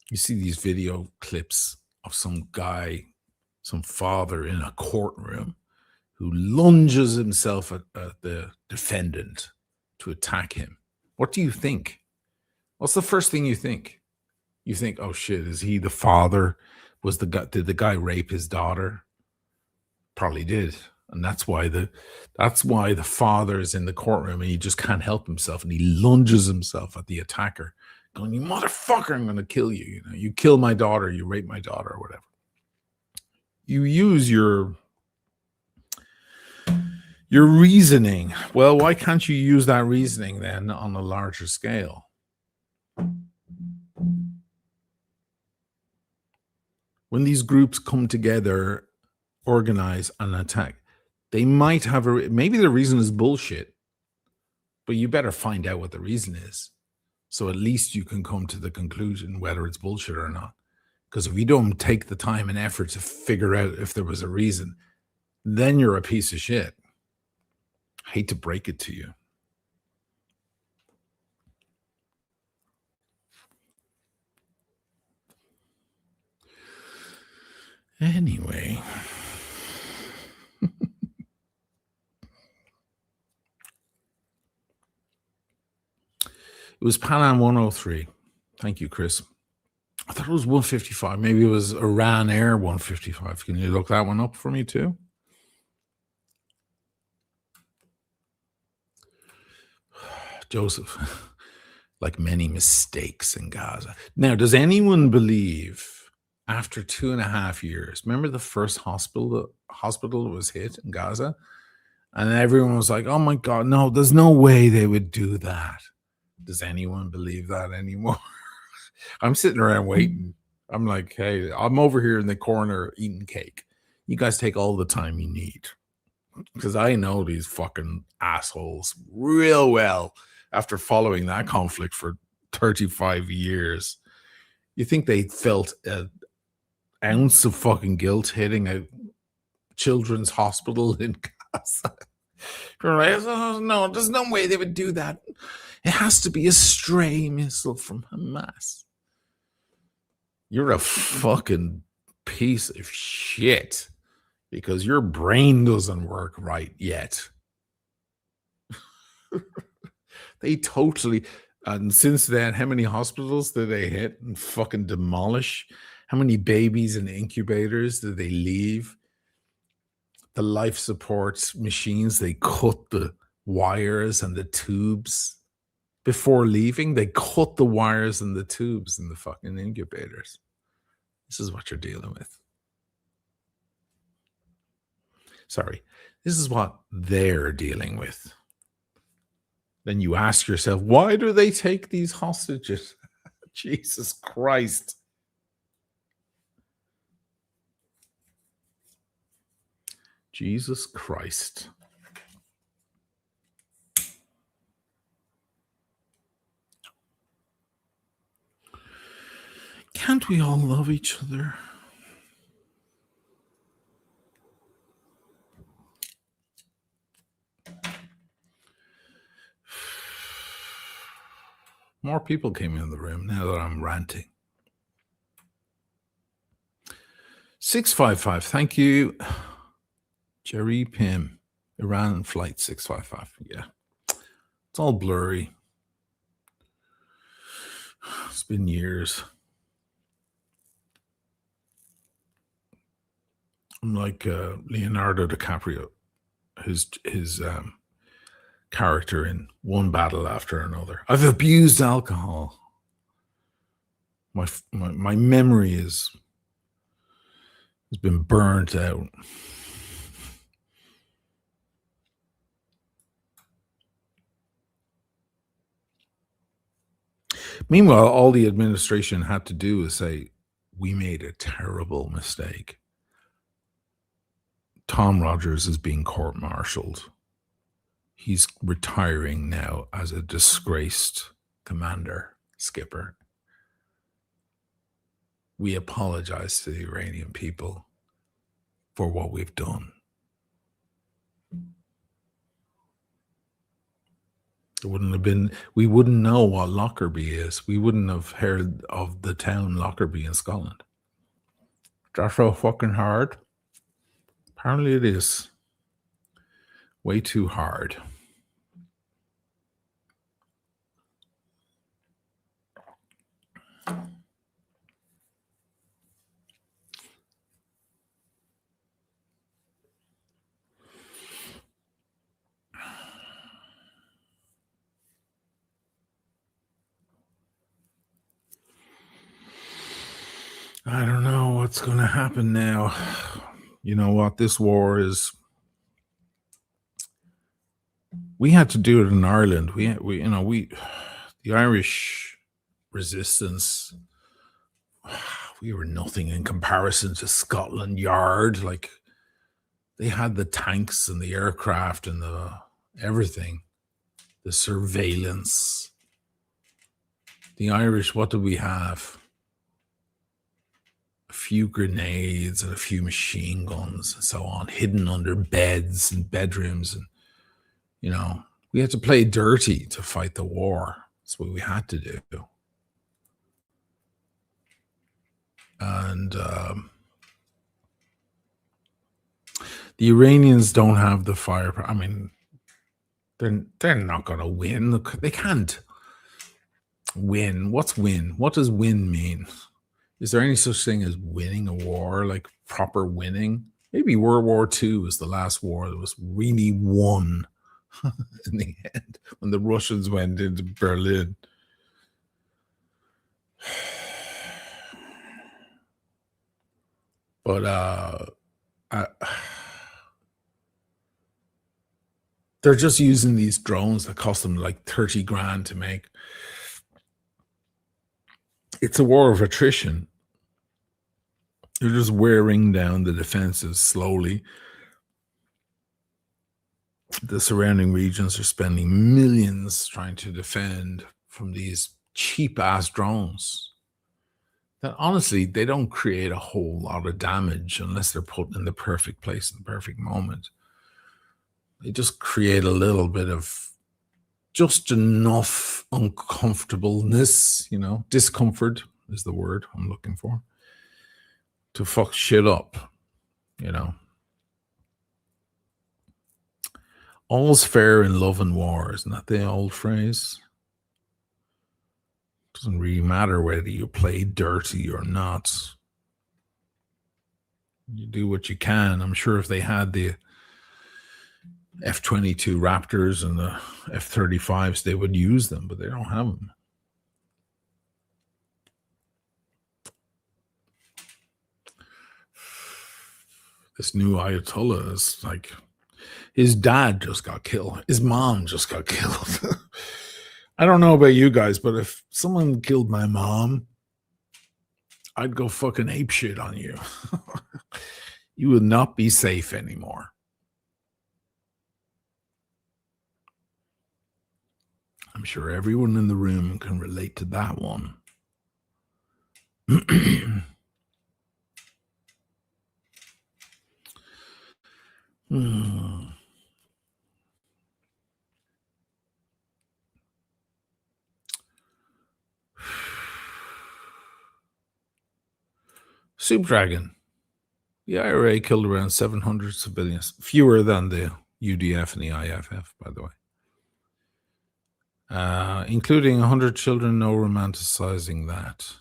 you see these video clips of some guy, some father in a courtroom who lunges himself at the defendant to attack him. What do you think? What's the first thing you think? You think, oh shit, is he the father? Did the guy rape his daughter? Probably did. And that's why the father is in the courtroom and he just can't help himself and he lunges himself at the attacker, going, "You motherfucker, I'm going to kill you. You kill my daughter, you rape my daughter," or whatever. You use your reasoning. Well, why can't you use that reasoning then on a larger scale? When these groups come together, organize an attack, they might have maybe the reason is bullshit, but you better find out what the reason is. So at least you can come to the conclusion whether it's bullshit or not. Because if you don't take the time and effort to figure out if there was a reason, then you're a piece of shit. I hate to break it to you. Anyway, It was Pan Am 103. Thank you, Chris. I thought it was 155. Maybe it was Iran Air 155. Can you look that one up for me too? Joseph, like many mistakes in Gaza. Now, does anyone believe after 2.5 years, remember the first hospital was hit in Gaza? And everyone was like, oh my God, no, there's no way they would do that. Does anyone believe that anymore? I'm sitting around waiting. I'm like, hey, I'm over here in the corner eating cake. You guys take all the time you need. Because I know these fucking assholes real well after following that conflict for 35 years. You think they felt an ounce of fucking guilt hitting a children's hospital in Gaza? No, there's no way they would do that. It has to be a stray missile from Hamas. You're a fucking piece of shit because your brain doesn't work right yet. They totally, and since then, how many hospitals did they hit and fucking demolish? How many babies in incubators did they leave? The life support machines, they cut the wires and the tubes before leaving. They cut the wires and the tubes in the fucking incubators. This is what you're dealing with. Sorry, this is what they're dealing with. Then you ask yourself, why do they take these hostages? Jesus Christ. Jesus Christ. Can't we all love each other? More people came in the room now that I'm ranting. 655, thank you. Jerry Pim, Iran flight 655. Yeah, it's all blurry. It's been years. I'm like Leonardo DiCaprio, his character in one battle after another. I've abused alcohol. My memory has been burnt out. Meanwhile, all the administration had to do is say, we made a terrible mistake. Tom Rogers is being court-martialed. He's retiring now as a disgraced commander, skipper. We apologize to the Iranian people for what we've done. It wouldn't have been, we wouldn't know what Lockerbie is. We wouldn't have heard of the town Lockerbie in Scotland. That's so fucking hard. Apparently it is. Way too hard. I don't know what's going to happen now. You know what? This war is. We had to do it in Ireland. The Irish resistance. We were nothing in comparison to Scotland Yard. Like, they had the tanks and the aircraft and the everything, the surveillance. The Irish, what did we have? A few grenades and a few machine guns and so on, hidden under beds and bedrooms. And, we had to play dirty to fight the war. That's what we had to do. And the Iranians don't have the firepower. I mean, they're not going to win. They can't. Win. What's win? What does win mean? Is there any such thing as winning a war, like proper winning? Maybe World War II was the last war that was really won in the end when the Russians went into Berlin. But they're just using these drones that cost them like 30 grand to make. It's a war of attrition. They're just wearing down the defenses slowly. The surrounding regions are spending millions trying to defend from these cheap ass drones that honestly, they don't create a whole lot of damage unless they're put in the perfect place in the perfect moment. They just create a little bit of just enough uncomfortableness, discomfort is the word I'm looking for, to fuck shit up, All's fair in love and war, isn't that the old phrase? Doesn't really matter whether you play dirty or not. You do what you can. I'm sure if they had the F-22 Raptors and the F-35s, they would use them, but they don't have them. This new Ayatollah is like, his dad just got killed. His mom just got killed. I don't know about you guys, but if someone killed my mom, I'd go fucking apeshit on you. You would not be safe anymore. I'm sure everyone in the room can relate to that one. Soup Dragon. The IRA killed around 700 civilians, fewer than the UDF and the IFF, by the way. Including 100 children, no romanticizing that.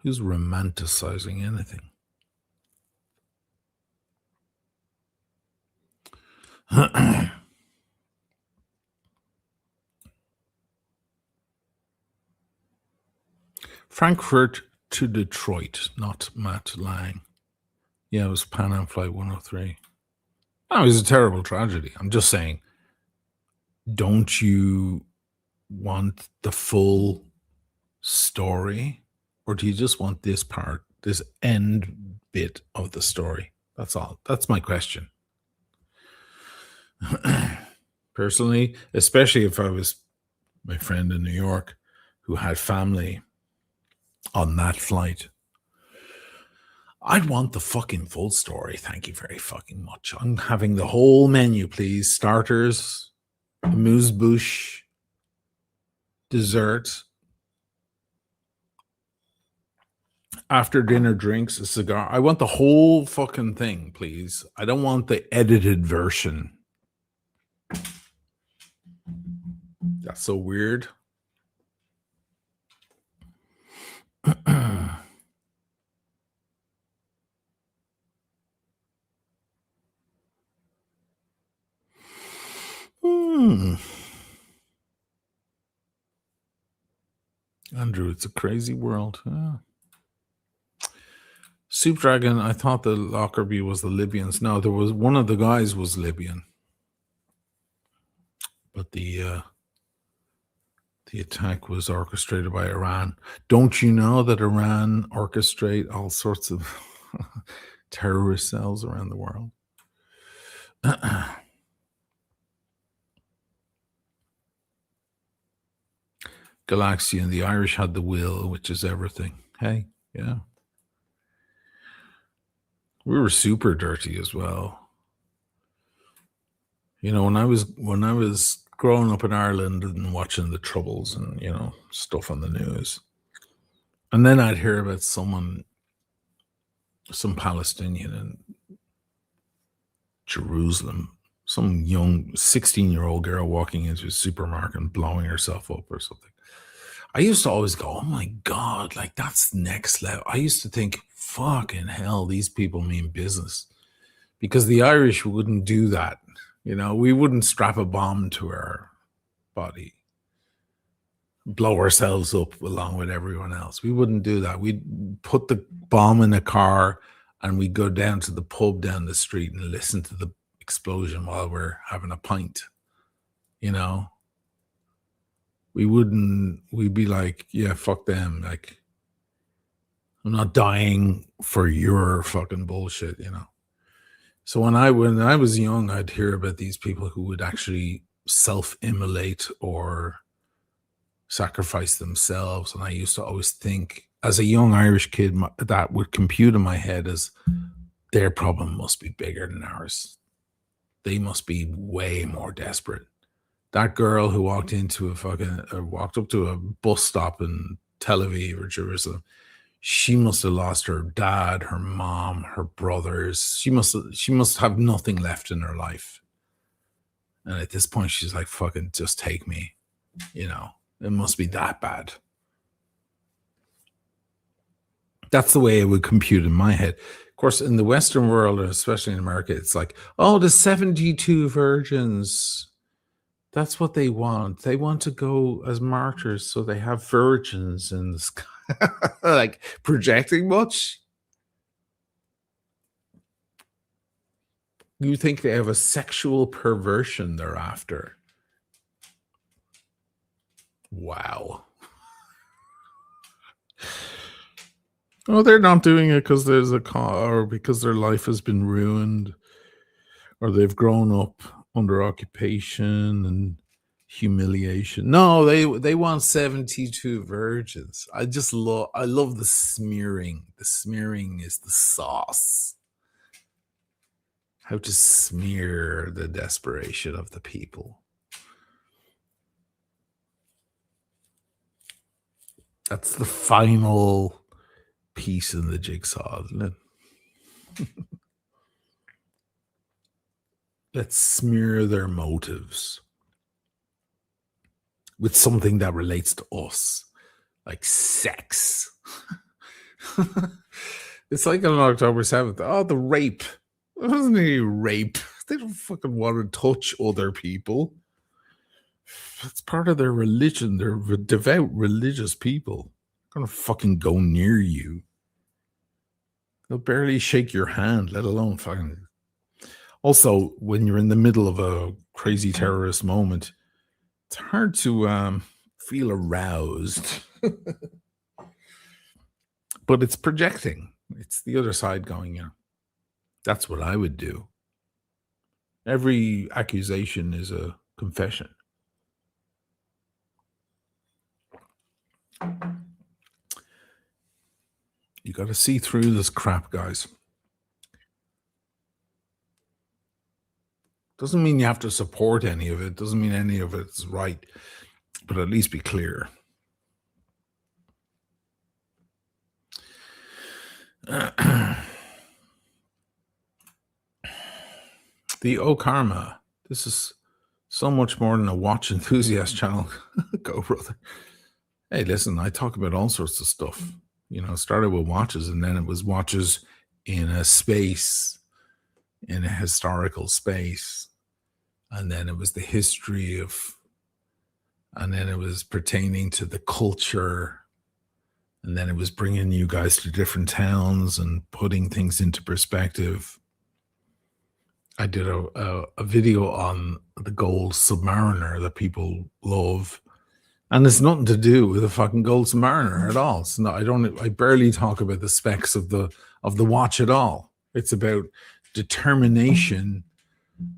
Who's romanticizing anything? Frankfurt to Detroit, not Matt Lang. Yeah, it was Pan Am Flight 103. No, it was a terrible tragedy. I'm just saying, don't you want the full story? Or do you just want this part, this end bit of the story? That's all. That's my question. Personally, especially if I was my friend in New York who had family on that flight, I'd want the fucking full story. Thank you very fucking much. I'm having the whole menu, please. Starters, amuse-bouche, dessert, after dinner drinks, a cigar. I want the whole fucking thing, please. I don't want the edited version. That's so weird. Andrew, it's a crazy world. Yeah. Soup Dragon, I thought the Lockerbie was the Libyans. No, there was one of the guys was Libyan. But the attack was orchestrated by Iran. Don't you know that Iran orchestrate all sorts of terrorist cells around the world? Galaxian, the Irish had the will, which is everything. Hey, yeah. We were super dirty as well. You know, when I was growing up in Ireland and watching the Troubles and, stuff on the news, and then I'd hear about some Palestinian in Jerusalem some young 16-year-old girl walking into a supermarket and blowing herself up or something. I used to always go, oh my God, like that's next level. I used to think, fucking hell, these people mean business. Because the Irish wouldn't do that. You know, we wouldn't strap a bomb to our body, blow ourselves up along with everyone else. We wouldn't do that. We'd put the bomb in a car and we'd go down to the pub down the street and listen to the explosion while we're having a pint. You know? We'd be like, yeah, fuck them. Like, I'm not dying for your fucking bullshit, you know? So when I was young, I'd hear about these people who would actually self-immolate or sacrifice themselves. And I used to always think, as a young Irish kid, that would compute in my head as their problem must be bigger than ours. They must be way more desperate. That girl who walked up to a bus stop in Tel Aviv or Jerusalem, she must have lost her dad, her mom, her brothers. She must have nothing left in her life. And at this point, she's like, fucking just take me. You know, it must be that bad. That's the way it would compute in my head. Of course, in the Western world, especially in America, it's like, oh, the 72 virgins. That's what they want. They want to go as martyrs, so they have virgins in the sky. Like, projecting much? You think they have a sexual perversion they're after? Wow. Oh, they're not doing it because there's or because their life has been ruined, or they've grown up under occupation and humiliation. No, they want 72 virgins. I love the smearing. The smearing is the sauce. How to smear the desperation of the people. That's the final piece in the jigsaw, isn't it? Let's smear their motives with something that relates to us, like sex. It's like on October 7th. Oh, the rape. It wasn't any rape. They don't fucking want to touch other people. That's part of their religion. They're devout religious people. They're gonna fucking go near you. They'll barely shake your hand, let alone fucking. Also, when you're in the middle of a crazy terrorist moment, it's hard to feel aroused. But it's projecting. It's the other side going, you know, that's what I would do. Every accusation is a confession. You got to see through this crap, guys. Doesn't mean you have to support any of it. Doesn't mean any of it's right. But at least be clear. The O Karma. This is so much more than a watch enthusiast channel. Go, brother. Hey, listen, I talk about all sorts of stuff. You know, it started with watches, and then it was watches in a space, in a historical space. And then it was the history of, and then it was pertaining to the culture. And then it was bringing you guys to different towns and putting things into perspective. I did a video on the gold Submariner that people love. And it's nothing to do with the fucking gold Submariner at all. It's not, I barely talk about the specs of the watch at all. It's about determination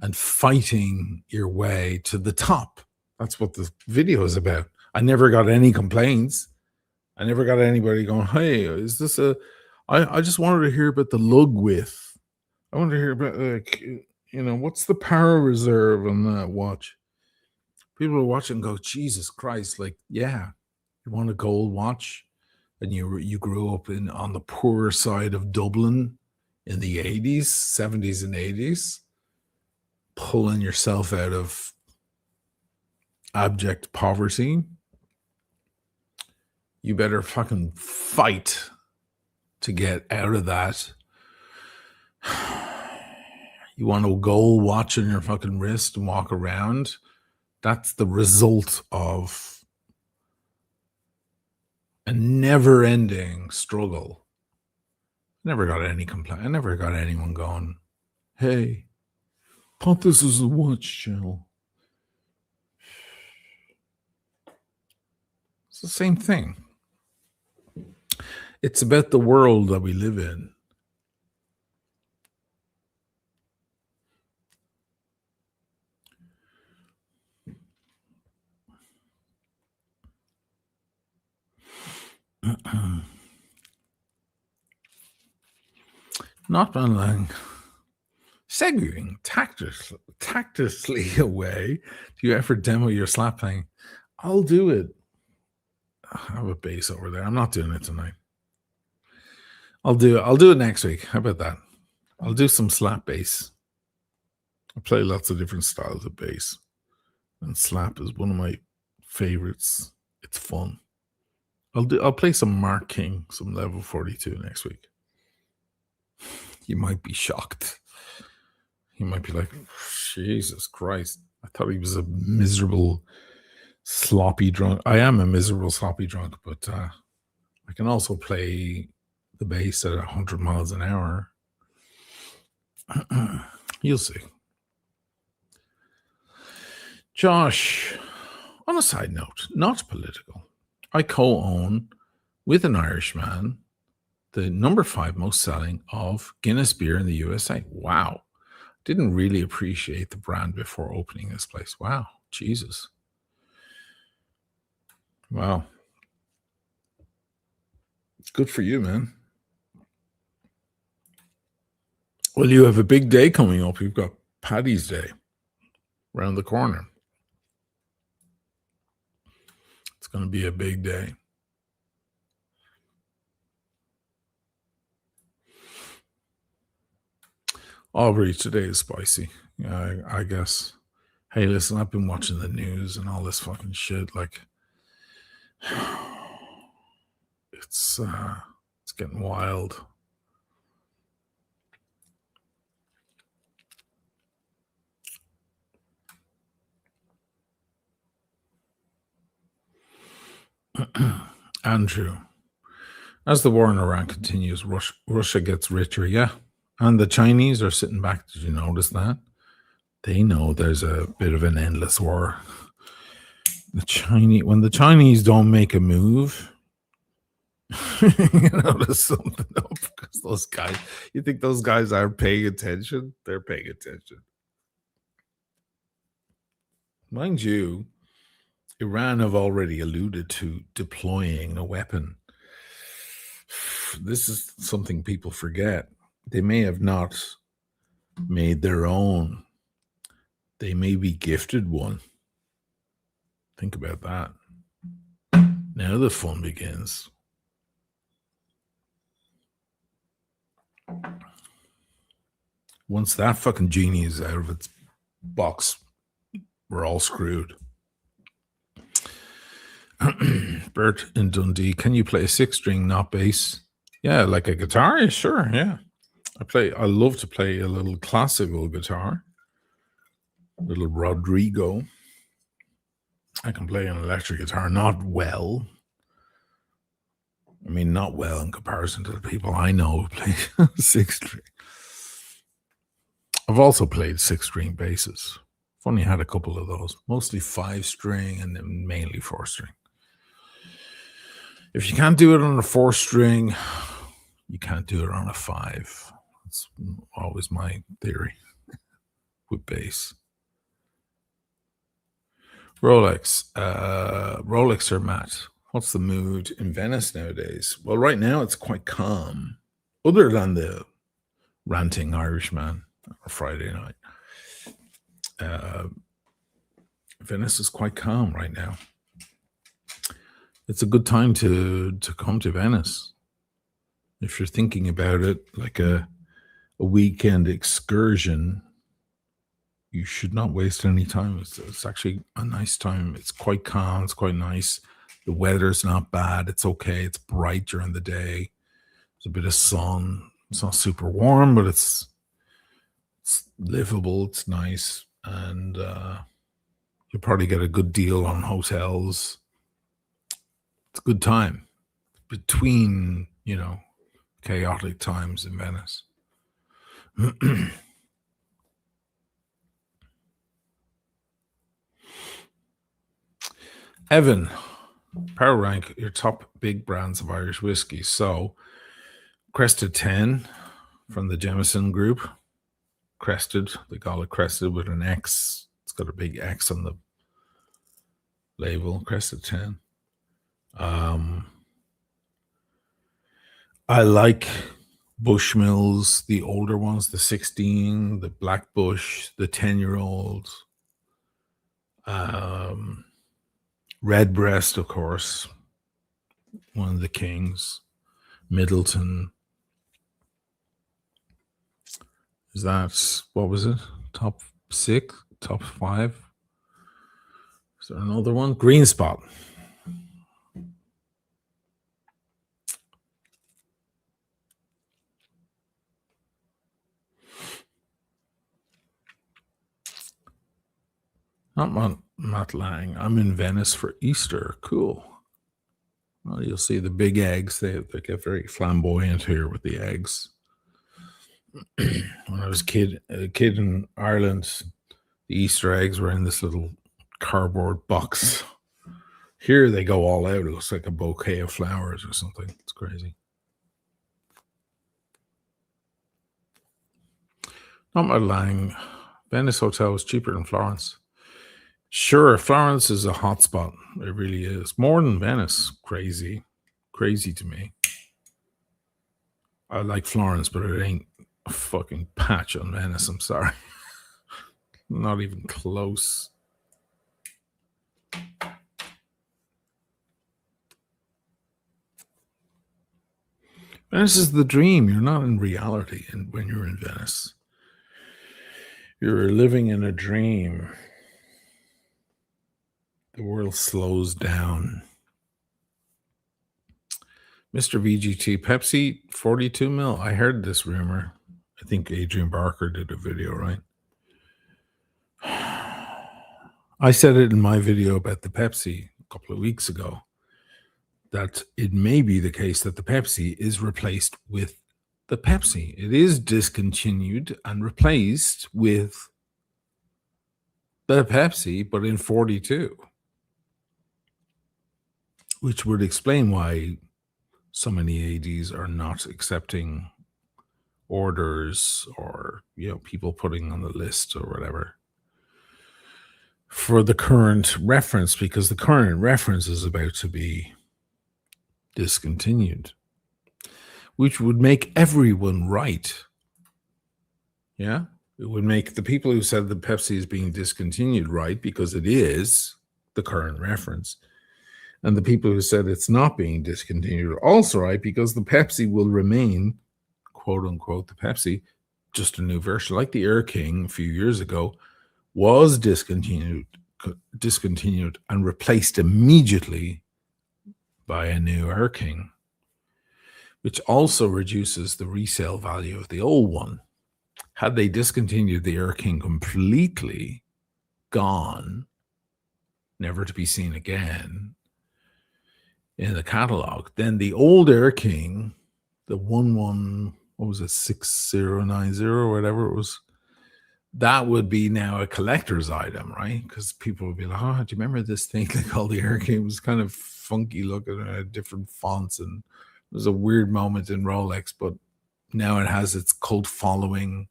and fighting your way to the top. That's what the video is about. I never got any complaints. I never got anybody going, hey, is this I just wanted to hear about the lug width. I wanted to hear about, like, you know, what's the power reserve on that watch? People are watching and go, Jesus Christ, like, yeah, you want a gold watch and you grew up on the poorer side of Dublin in the 80s, 70s and 80s. pulling yourself out of abject poverty, you better fucking fight to get out of that. You want a gold watch on your fucking wrist and walk around? That's the result of a never-ending struggle. Never got any complaint. I never got anyone going, hey, put this as a watch channel. It's the same thing. It's about the world that we live in. Not unlike segueing tactlessly away. Do you ever demo your slap thing? I'll do it. I have a bass over there. I'm not doing it tonight. I'll do it next week. How about that? I'll do some slap bass. I play lots of different styles of bass, and slap is one of my favorites. It's fun. I'll play some Mark King, some level 42 next week. You might be shocked. You might be like, Jesus Christ. I thought he was a miserable, sloppy drunk. I am a miserable, sloppy drunk, but I can also play the bass at 100 miles an hour. You'll see. Josh, on a side note, not political, I co-own with an Irishman the number 5 most selling of Guinness beer in the USA. Wow. Didn't really appreciate the brand before opening this place. Wow. Jesus. Wow. Good for you, man. Well, you have a big day coming up. You've got Paddy's Day around the corner. It's going to be a big day. Aubrey, today is spicy. Yeah, I guess. Hey, listen, I've been watching the news and all this fucking shit. Like, it's getting wild. Andrew, as the war in Iran continues, Russia gets richer. Yeah. And the Chinese are sitting back. Did you notice that? They know there's a bit of an endless war. When the Chinese don't make a move, you know, there's something up, because those guys, you think those guys aren't paying attention? They're paying attention. Mind you, Iran have already alluded to deploying a weapon. This is something people forget. They may have not made their own. They may be gifted one. Think about that. Now the fun begins. Once that fucking genie is out of its box, we're all screwed. Bert in Dundee, can you play a 6-string, not bass? Yeah, like a guitar? Yeah, sure, yeah. I love to play a little classical guitar. A little Rodrigo. I can play an electric guitar, not well. I mean, not well in comparison to the people I know who play 6-string. I've also played 6-string basses. I've only had a couple of those. Mostly 5-string and then mainly 4-string. If you can't do it on a 4-string, you can't do it on a 5. That's always my theory with bass. Rolex or Matt, what's the mood in Venice nowadays? Well, right now it's quite calm, other than the ranting Irishman on Friday night. Venice is quite calm right now. It's a good time to come to Venice. If you're thinking about it like a weekend excursion, you should not waste any time. It's actually a nice time. It's quite calm. It's quite nice. The weather's not bad. It's okay. It's bright during the day. There's a bit of sun. It's not super warm, but it's livable. It's nice. And you'll probably get a good deal on hotels. It's a good time between, chaotic times in Venice. Evan, power rank your top big brands of Irish whiskey. So, Crested 10 from the Jameson Group. Crested, they call it Crested with an X. It's got a big X on the label. Crested 10. I like Bushmills, the older ones, the 16, the Black Bush, the 10-year-old. Redbreast, of course, one of the kings. Middleton. Is that, what was it? Top 6? Top 5? Is there another one? Green Spot. Not Matt Lang. I'm in Venice for Easter. Cool. Well, you'll see the big eggs. They get very flamboyant here with the eggs. When I was a kid in Ireland, the Easter eggs were in this little cardboard box. Here they go all out. It looks like a bouquet of flowers or something. It's crazy. Not Matt Lang. Venice hotel was cheaper than Florence. Sure, Florence is a hot spot. It really is. More than Venice. Crazy. Crazy to me. I like Florence, but it ain't a fucking patch on Venice. I'm sorry. Not even close. Venice is the dream. You're not in reality when you're in Venice. You're living in a dream. The world slows down. Mr. VGT, Pepsi, 42 mil. I heard this rumor. I think Adrian Barker did a video, right? I said it in my video about the Pepsi a couple of weeks ago, that it may be the case that the Pepsi is replaced with the Pepsi. It is discontinued and replaced with the Pepsi, but in 42. Which would explain why so many ADs are not accepting orders or, people putting on the list or whatever for the current reference, because the current reference is about to be discontinued, which would make everyone right. Yeah? It would make the people who said the Pepsi is being discontinued right, because it is the current reference. And the people who said it's not being discontinued are also right, because the Pepsi will remain, quote unquote, the Pepsi, just a new version. Like the Air King a few years ago was discontinued and replaced immediately by a new Air King, which also reduces the resale value of the old one. Had they discontinued the Air King completely, gone, never to be seen again in the catalog, then the old Air King, the 6090 or whatever it was, that would be now a collector's item, right? Because people would be like, oh, do you remember this thing they called the Air King? It was kind of funky looking and had different fonts, and it was a weird moment in Rolex, but now it has its cult following,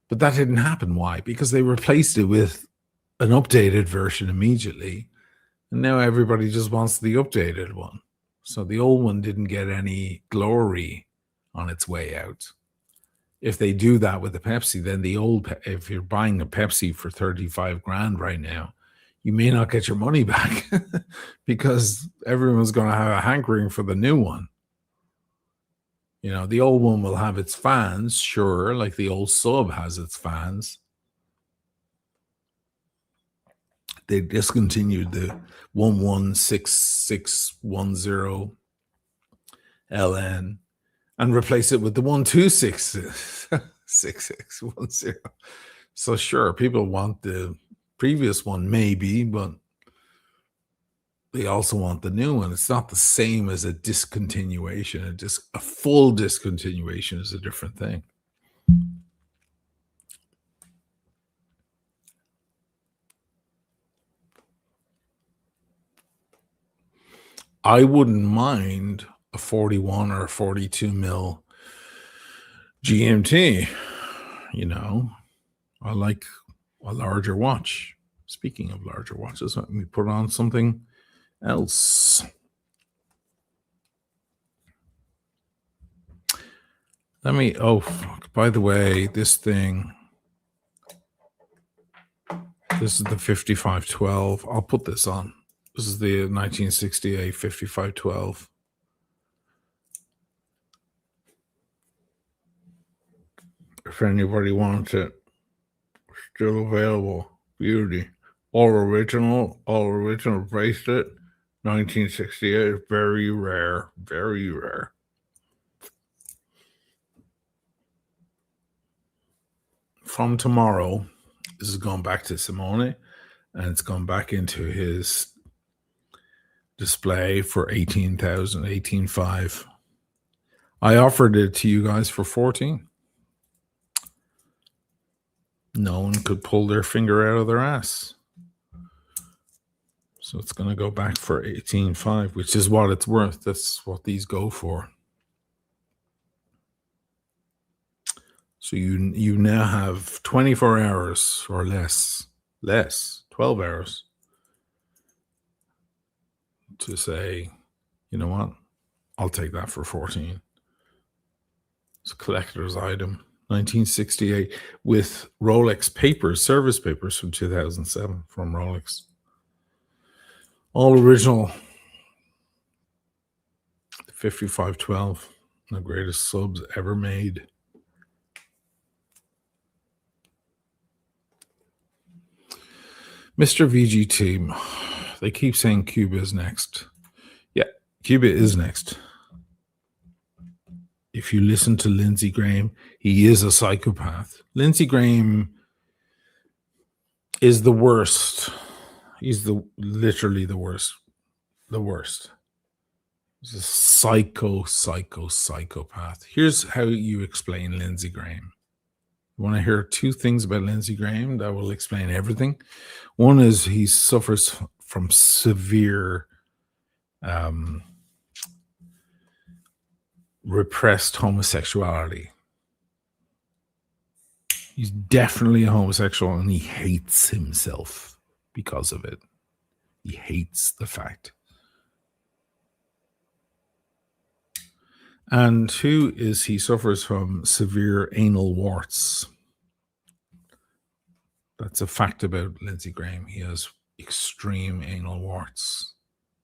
But that didn't happen. Why? Because they replaced it with an updated version immediately. And now everybody just wants the updated one. So the old one didn't get any glory on its way out. If they do that with the Pepsi, then if you're buying a Pepsi for 35 grand right now, you may not get your money back because everyone's going to have a hankering for the new one. The old one will have its fans, sure, like the old sub has its fans. they discontinued the 116610 LN and replaced it with the 1266610. So sure, people want the previous one maybe, but they also want the new one. It's not the same as a discontinuation. A full discontinuation is a different thing. I wouldn't mind a 41 or 42 mil GMT. You know, I like a larger watch. Speaking of larger watches, let me put on something else. By the way, this thing, this is the 5512. I'll put this on. This is the 1968 5512. If anybody wants it, still available. Beauty. All original bracelet. 1968. Very rare. Very rare. From tomorrow, this is going back to Simone, and it's gone back into his display for 18,000, 18,500. I offered it to you guys for 14. No one could pull their finger out of their ass. So it's going to go back for 18,500, which is what it's worth. That's what these go for. So you now have 24 hours or less, 12 hours to say, you know what, I'll take that for 14. It's a collector's item. 1968 with Rolex papers, service papers from 2007 from Rolex. All original. 5512, the greatest subs ever made. Mr. VGT, they keep saying Cuba is next. Yeah, Cuba is next. If you listen to Lindsey Graham, he is a psychopath. Lindsey Graham is the worst. He's literally the worst. The worst. He's a psychopath. Here's how you explain Lindsey Graham. You want to hear two things about Lindsey Graham that will explain everything? One is he suffers from severe repressed homosexuality. He's definitely a homosexual and he hates himself because of it. He hates the fact. And two is he suffers from severe anal warts. That's a fact about Lindsey Graham. He has extreme anal warts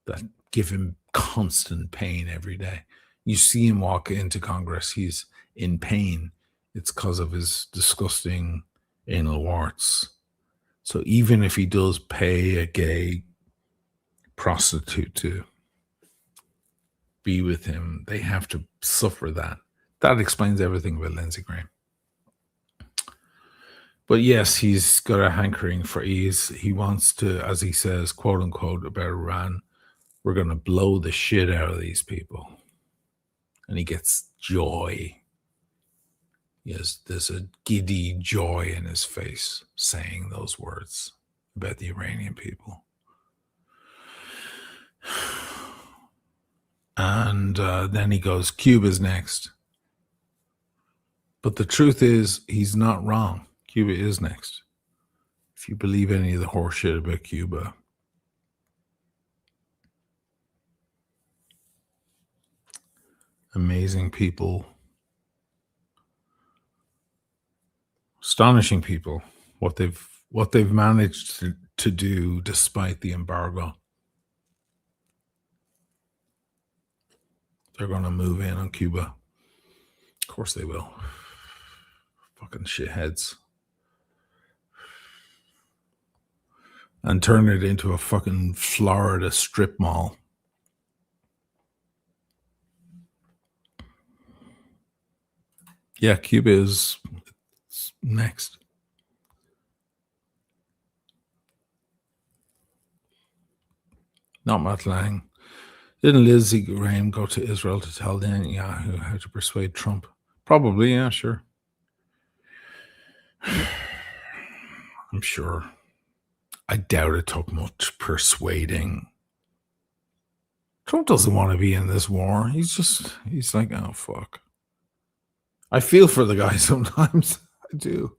that give him constant pain every day. You see him walk into Congress, he's in pain. It's because of his disgusting anal warts. So even if he does pay a gay prostitute to be with him, they have to suffer that. That explains everything about Lindsey Graham. But yes, he's got a hankering for ease. He wants to, as he says, quote unquote, about Iran, we're going to blow the shit out of these people. And he gets joy. There's a giddy joy in his face saying those words about the Iranian people. And then he goes, Cuba's next. But the truth is, he's not wrong. Cuba is next. If you believe any of the horse shit about Cuba. Amazing people. Astonishing people. What they've managed to do despite the embargo. They're going to move in on Cuba. Of course they will. Fucking shitheads. and turn it into a fucking Florida strip mall. Yeah, Cuba is next. Not Matt Lang. Didn't Lindsey Graham go to Israel to tell Netanyahu how to persuade Trump? Probably, yeah, sure. I'm sure. I doubt it took much persuading. Trump doesn't want to be in this war. He's like, oh, fuck. I feel for the guy sometimes. I do.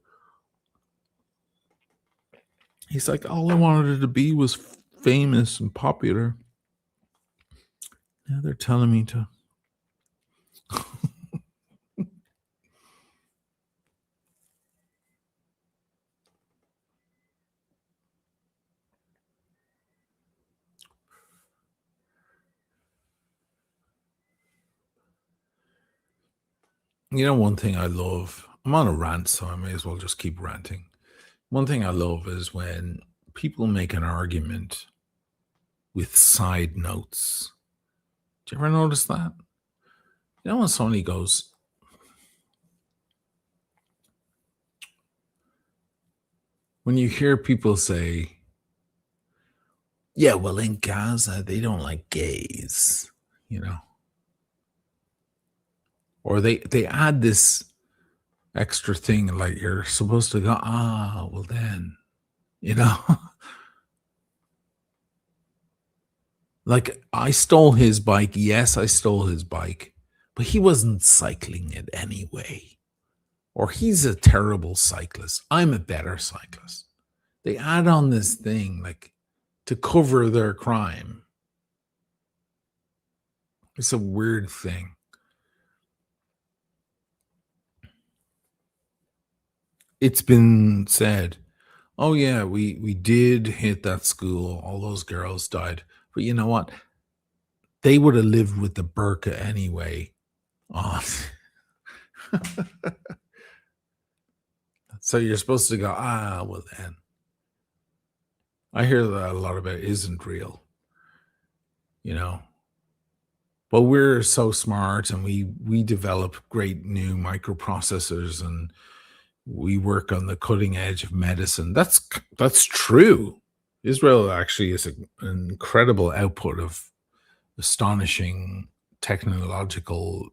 He's like, all I wanted to be was famous and popular. Now they're telling me to. You know, one thing I love, I'm on a rant, so I may as well just keep ranting. One thing I love is when people make an argument with side notes. Do you ever notice that? You know, when somebody goes, when you hear people say, yeah, well, in Gaza, they don't like gays, you know? Or they add this extra thing, like you're supposed to go, well then, you know? Like, I stole his bike. Yes, I stole his bike, but he wasn't cycling it anyway. Or he's a terrible cyclist. I'm a better cyclist. They add on this thing, like, to cover their crime. It's a weird thing. It's been said, oh yeah, we did hit that school. All those girls died. But you know what? They would have lived with the burqa anyway. Oh. So you're supposed to go, well then. I hear that a lot about it isn't real. You know? But we're so smart and we develop great new microprocessors and we work on the cutting edge of medicine. That's true. Israel actually is an incredible output of astonishing technological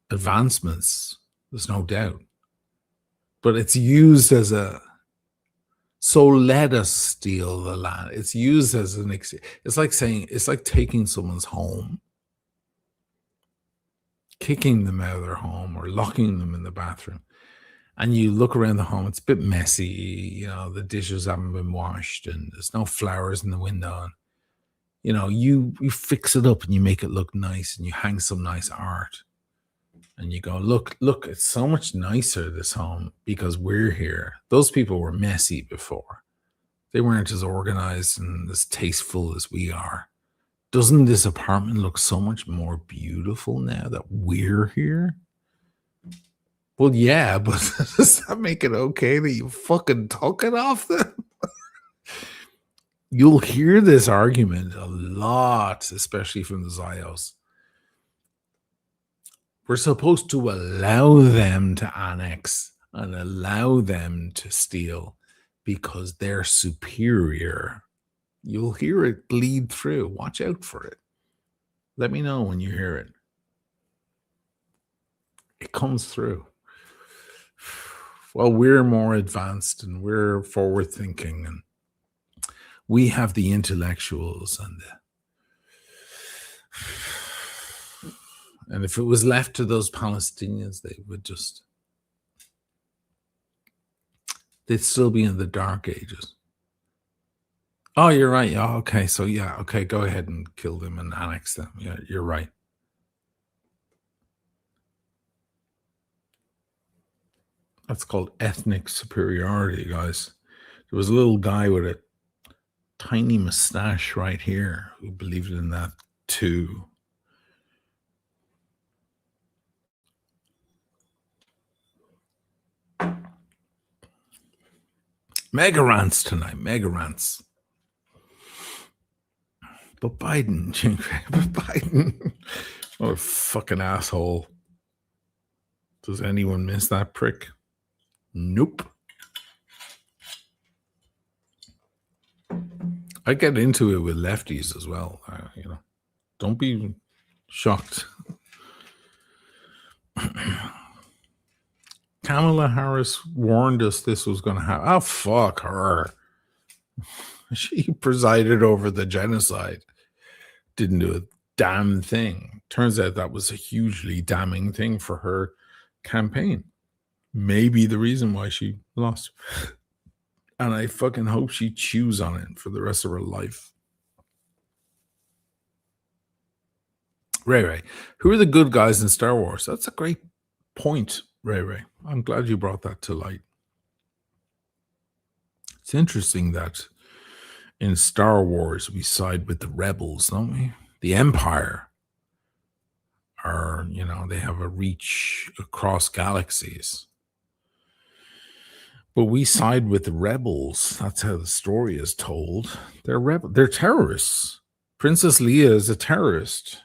advancements. There's no doubt. But it's used as so let us steal the land. It's used as it's like saying, it's like taking someone's home, kicking them out of their home or locking them in the bathroom. And you look around the home, it's a bit messy, you know, the dishes haven't been washed and there's no flowers in the window. And, you know, you fix it up and you make it look nice and you hang some nice art. And you go, look, it's so much nicer, this home, because we're here. Those people were messy before. They weren't as organized and as tasteful as we are. Doesn't this apartment look so much more beautiful now that we're here? Well, yeah, but does that make it okay that you fucking took it off them? You'll hear this argument a lot, especially from the Zios. We're supposed to allow them to annex and allow them to steal because they're superior. You'll hear it bleed through. Watch out for it. Let me know when you hear it. It comes through. Well, we're more advanced and we're forward thinking and we have the intellectuals and if it was left to those Palestinians, they'd still be in the dark ages. Oh, you're right. Yeah, okay. So yeah, okay, go ahead and kill them and annex them. Yeah, you're right. That's called ethnic superiority, guys. There was a little guy with a tiny mustache right here who believed in that too. Mega rants tonight. Mega rants. But Biden, what a fucking asshole. Does anyone miss that prick? Nope. I get into it with lefties as well. Don't be shocked. Kamala Harris warned us this was going to happen. Oh, fuck her. She presided over the genocide. Didn't do a damn thing. Turns out that was a hugely damning thing for her campaign. Maybe the reason why she lost. And I fucking hope she chews on it for the rest of her life. Ray, who are the good guys in Star Wars? That's a great point, Ray. I'm glad you brought that to light. It's interesting that in Star Wars we side with the rebels, don't we? The Empire are, they have a reach across galaxies. But we side with the rebels. That's how the story is told. They're terrorists. Princess Leia is a terrorist.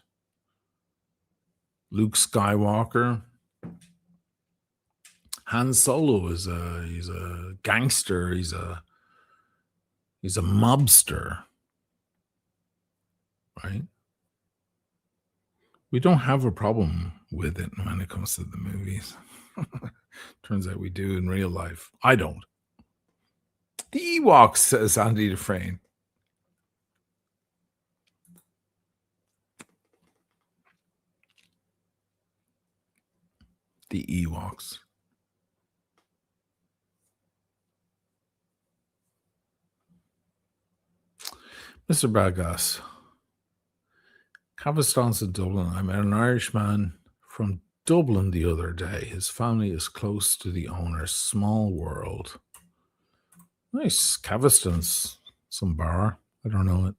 Luke Skywalker. Han Solo he's a gangster. He's a mobster. Right? We don't have a problem with it when it comes to the movies. Turns out we do in real life. I don't. The Ewoks, says Andy Dufresne. The Ewoks. Mr. Bagas. Cavistan's in Dublin. I met an Irishman from Dublin the other day. His family is close to the owner. Small world. Nice. Cavistan's some bar. I don't know it.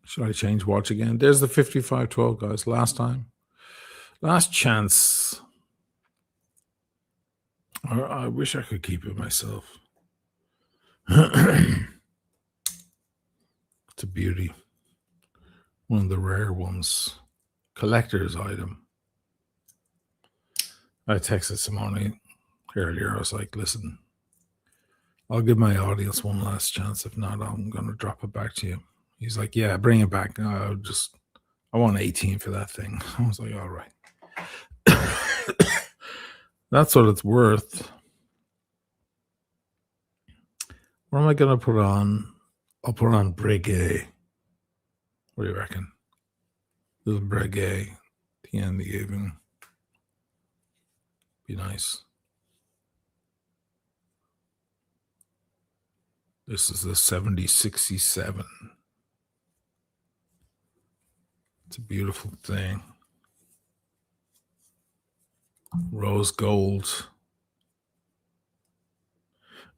Should I change watch again? There's the 55-12, guys. Last time. Last chance. I wish I could keep it myself. It's a beauty. One of the rare ones. Collector's item. I texted Simone earlier. I was like, listen, I'll give my audience one last chance. If not, I'm going to drop it back to you. He's like, yeah, bring it back. I want 18 for that thing. I was like, all right. That's what it's worth. What am I going to put on? I'll put on Breguet. What do you reckon? Little Breguet. The end of the evening. Be nice. This is the 7067. It's a beautiful thing. Rose gold.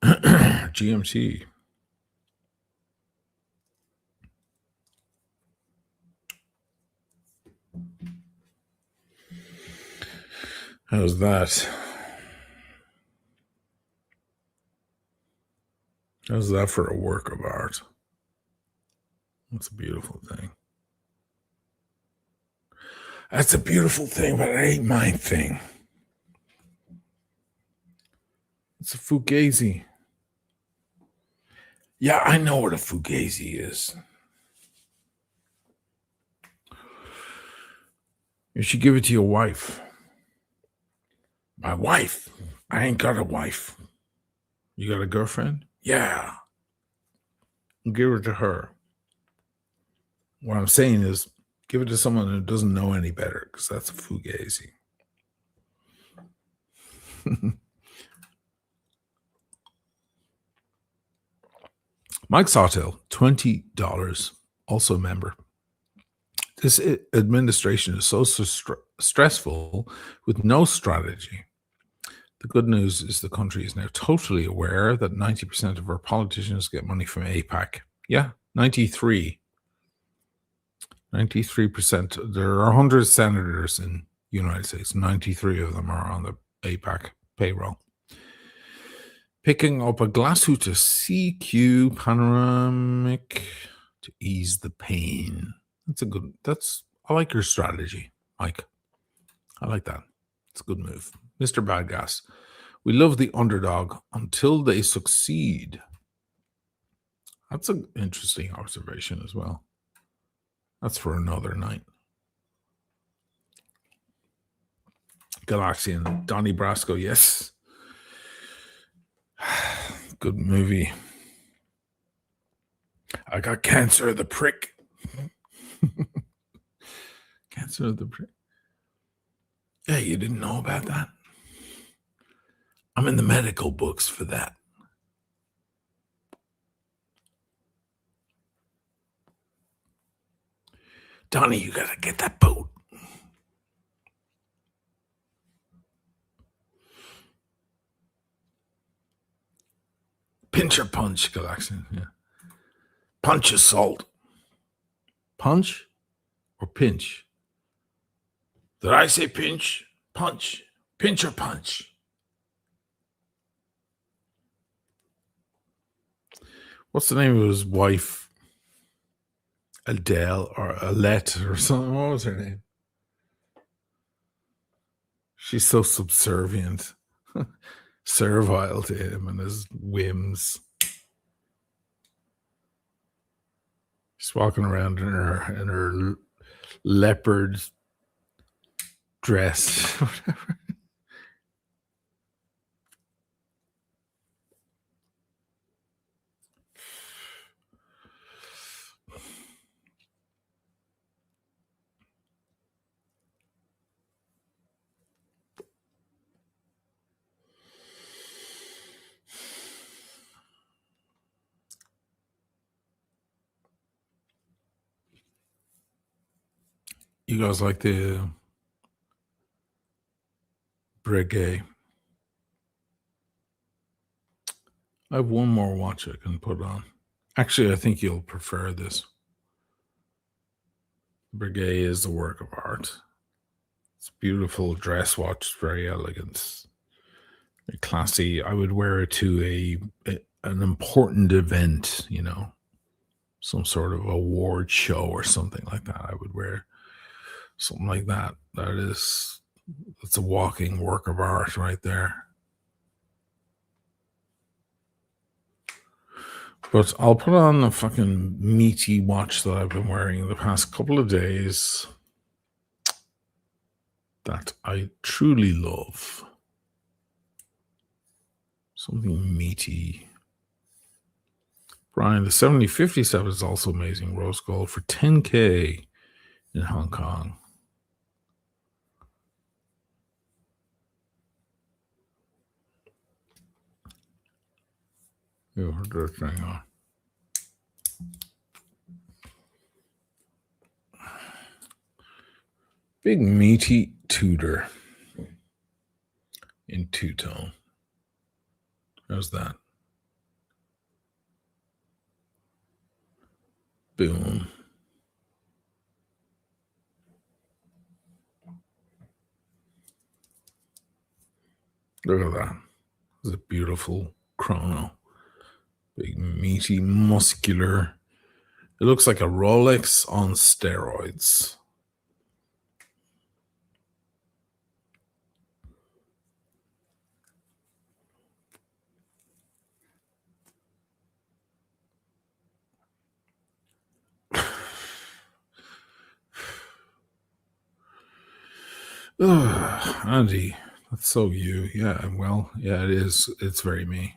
GMT. How's that? How's that for a work of art? That's a beautiful thing. That's a beautiful thing, but it ain't my thing. It's a Fugazi. Yeah, I know what a Fugazi is. You should give it to your wife. My wife? I ain't got a wife. You got a girlfriend? Yeah. Give it to her. What I'm saying is, give it to someone who doesn't know any better, because that's a Fugazi. Mike Sawtell, $20, also a member. This administration is so stressful with no strategy. The good news is the country is now totally aware that 90% of our politicians get money from APAC. Yeah, 93%. There are 100 senators in the United States. 93 of them are on the APAC payroll. Picking up a Glashütte CQ panoramic to ease the pain. I like your strategy, Mike. I like that. It's a good move. Mr. Badgas, we love the underdog until they succeed. That's an interesting observation as well. That's for another night. Galaxian, Donnie Brasco, yes. Good movie. I got cancer of the prick. Cancer of the prick. Yeah, you didn't know about that? I'm in the medical books for that. Donnie, you gotta get that boat. Pinch or punch, Galaxian. Yeah. Punch assault. Punch or pinch? Did I say pinch? Punch. Pinch or punch? What's the name of his wife? Adele or Alette or something. What was her name? She's so subservient, servile to him and his whims. She's walking around in her leopard dress, whatever. You guys like the Breguet? I have one more watch I can put on. Actually, I think you'll prefer this. Breguet is a work of art. It's a beautiful dress watch, very elegant, very classy. I would wear it to an important event, you know, some sort of award show or something like that. I would wear something like that. It's a walking work of art right there. But I'll put on the fucking meaty watch that I've been wearing the past couple of days that I truly love. Something meaty. Brian, the 7057 is also amazing. Rose gold for 10K in Hong Kong. You heard that thing on. Big meaty Tudor in two-tone. How's that? Boom. Look at that. It's a beautiful chrono. Big, meaty, muscular. It looks like a Rolex on steroids. Andy, that's so you. Yeah, well, yeah, it is. It's very me.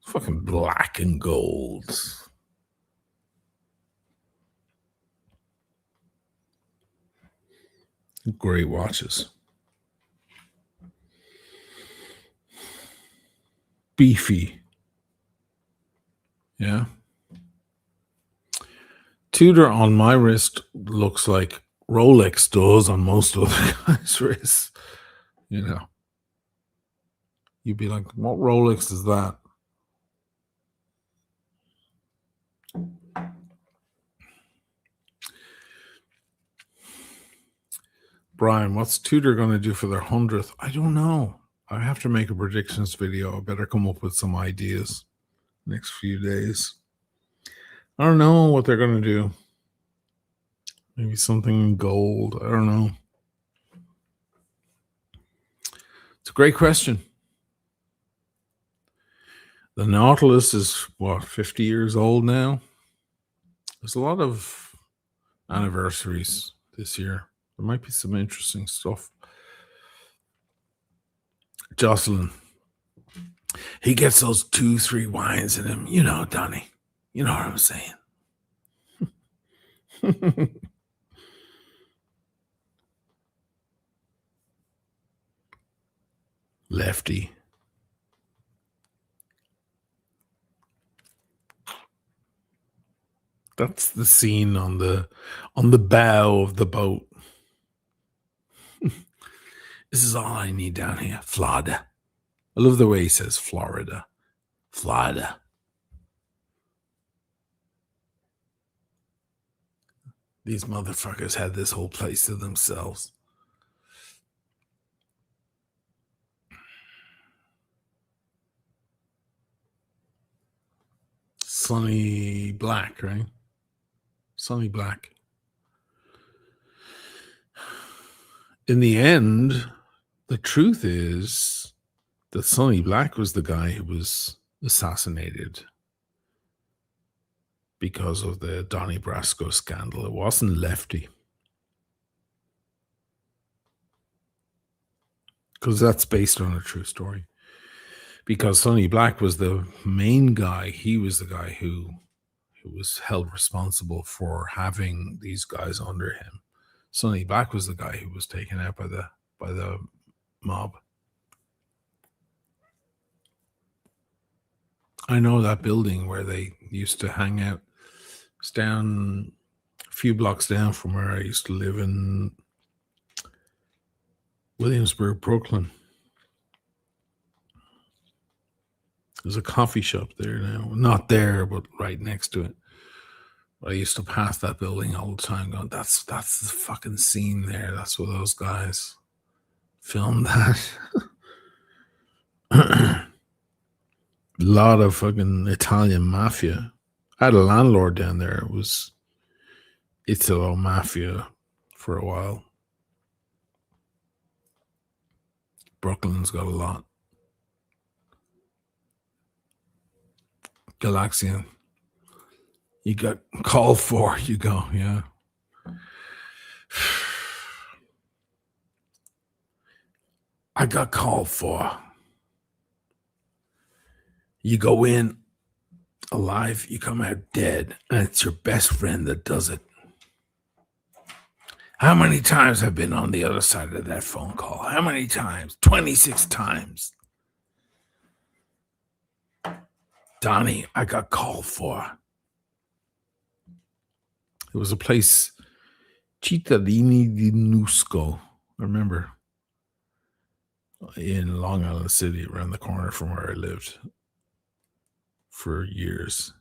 Fucking black and gold. Great watches. Beefy. Yeah. Tudor on my wrist looks like Rolex does on most other guys' wrists. You know, you'd be like, what Rolex is that? Brian, what's Tudor going to do for their 100th? I don't know. I have to make a predictions video. I better come up with some ideas next few days. I don't know what they're going to do. Maybe something in gold. I don't know. It's a great question. The Nautilus is, what, 50 years old now? There's a lot of anniversaries this year. There might be some interesting stuff. Jocelyn. He gets those 2-3 wines in him. You know, Donnie. You know what I'm saying. Lefty. That's the scene on the bow of the boat. This is all I need down here. Florida. I love the way he says Florida. Florida. These motherfuckers had this whole place to themselves. Sonny Black, right? Sonny Black. In the end, the truth is that Sonny Black was the guy who was assassinated because of the Donnie Brasco scandal. It wasn't Lefty. Because that's based on a true story. Because Sonny Black was the main guy. He was the guy who was held responsible for having these guys under him. Sonny Black was the guy who was taken out by the mob. I know that building where they used to hang out. It's down a few blocks down from where I used to live in Williamsburg, Brooklyn. There's a coffee shop there now. Not there, but right next to it. I used to pass that building all the time going, that's the fucking scene there. That's where those guys filmed that. A lot of fucking Italian mafia. I had a landlord down there. It was Italo Mafia for a while. Brooklyn's got a lot. Galaxian. You got called for, you go, yeah. I got called for. You go in alive, you come out dead, and it's your best friend that does it. How many times have I been on the other side of that phone call? How many times? 26 times. Donnie, I got called for. It was a place, Cittadini di Nusco, I remember, in Long Island City, around the corner from where I lived for years.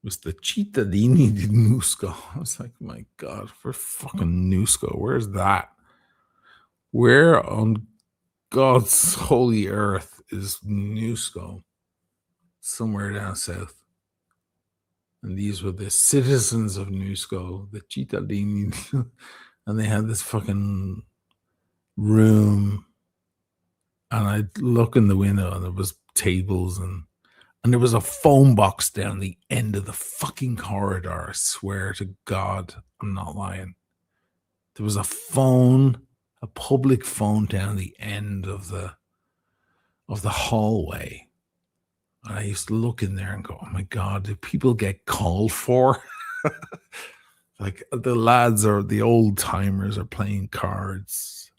It was the Cittadini di Nusco. I was like, my God, for fucking Nusco, where's that? Where on God's holy earth is Nusco? Somewhere down south. And these were the citizens of Nusco, the Cittadini. And they had this fucking room. And I'd look in the window and there was tables and there was a phone box down the end of the fucking corridor. I swear to God, I'm not lying. There was a phone, a public phone down the end of the hallway. And I used to look in there and go, oh my God, do people get called for? Like the lads or the old timers are playing cards.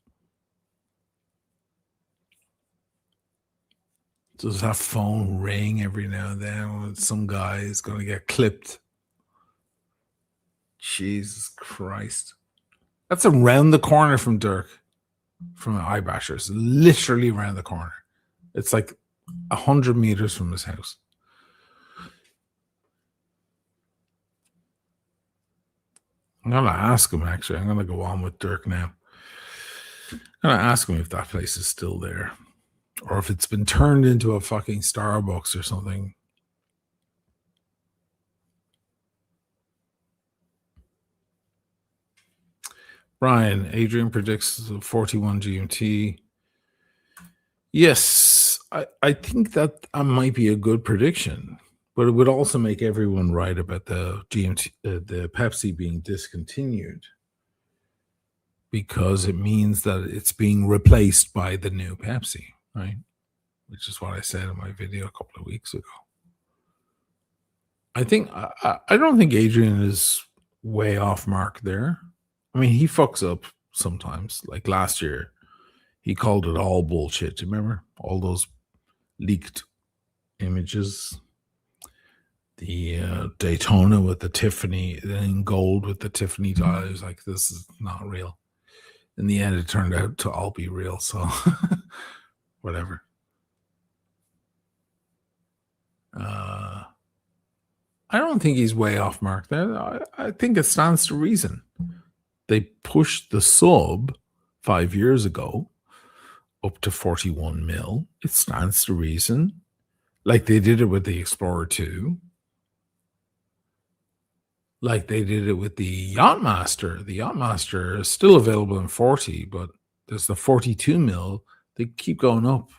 Does that phone ring every now and then when some guy is going to get clipped? Jesus Christ. That's around the corner from Dirk, from Eyebashers. Literally around the corner. It's like 100 meters from his house. I'm going to ask him, actually. I'm going to go on with Dirk now. I'm going to ask him if that place is still there. Or if it's been turned into a fucking Starbucks or something. Brian, Adrian predicts 41 GMT. Yes, I think that might be a good prediction, but it would also make everyone right about the GMT, the Pepsi being discontinued, because it means that it's being replaced by the new Pepsi, right? Which is what I said in my video a couple of weeks ago. I think I don't think Adrian is way off mark there. I mean, he fucks up sometimes. Like last year, he called it all bullshit. Do you remember all those leaked images? The Daytona with the Tiffany, in gold with the Tiffany dial. He was like, this is not real. In the end, it turned out to all be real. So, whatever. I don't think he's way off mark there. I think it stands to reason. They pushed the sub 5 years ago up to 41 mil. It stands to reason. Like they did it with the Explorer 2. Like they did it with the Yachtmaster. The Yachtmaster is still available in 40, but there's the 42 mil. They keep going up.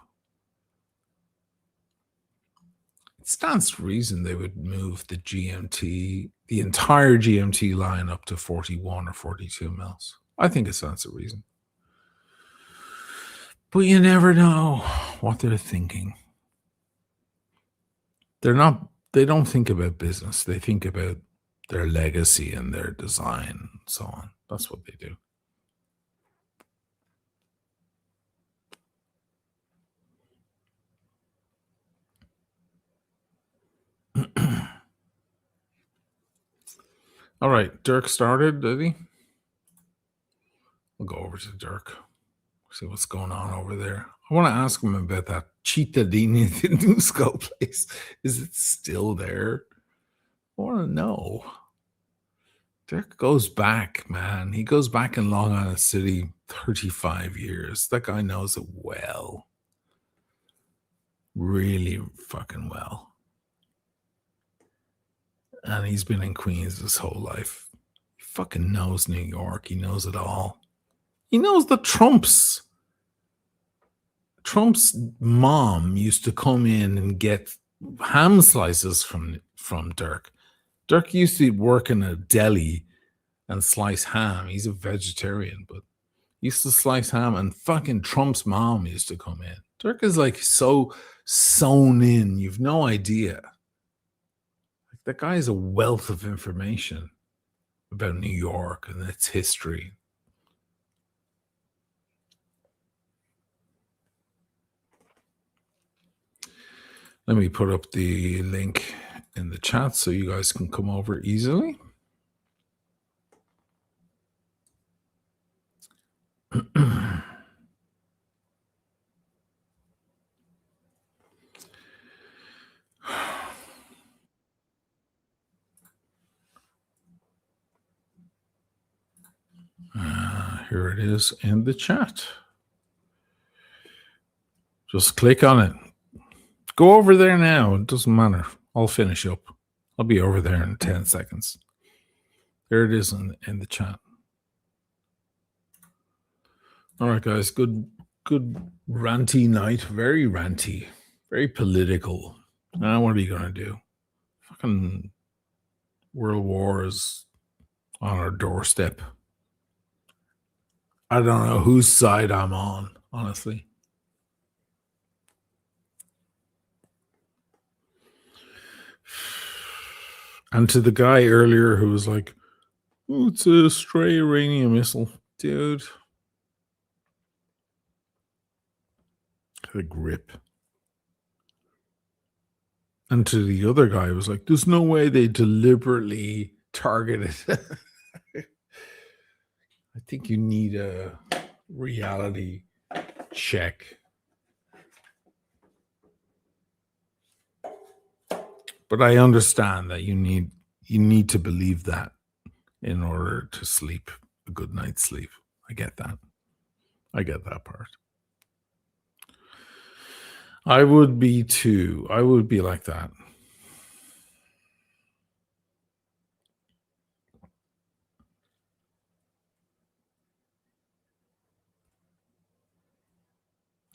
It stands to reason they would move the GMT, the entire GMT line up to 41 or 42 mils. I think it stands to reason. But you never know what they're thinking. They don't think about business. They think about their legacy and their design and so on. That's what they do. All right, Dirk started, did he? We'll go over to Dirk. See what's going on over there. I want to ask him about that Cittadini new skull place. Is it still there? I want to know. Dirk goes back, man. He goes back in Long Island City 35 years. That guy knows it well. Really fucking well. And he's been in Queens his whole life. He fucking knows New York. He knows it all. He knows the Trumps. Trump's mom used to come in and get ham slices from Dirk. Dirk used to work in a deli and slice ham. He's a vegetarian, but he used to slice ham, and fucking Trump's mom used to come in. Dirk is like so sewn in. You've no idea. That guy is a wealth of information about New York and its history. Let me put up the link in the chat so you guys can come over easily. Here it is in the chat. Just click on it. Go over there now. It doesn't matter. I'll finish up. I'll be over there in 10 seconds. There it is in the chat. All right, guys. Good ranty night. Very ranty. Very political. Now, what are you going to do? Fucking World War is on our doorstep. I don't know whose side I'm on, honestly. And to the guy earlier who was like, oh, it's a stray Iranian missile. Dude. The grip. And to the other guy who was like, there's no way they deliberately targeted I think you need a reality check. But I understand that you need to believe that in order to sleep a good night's sleep. I get that. I get that part. I would be too. I would be like that.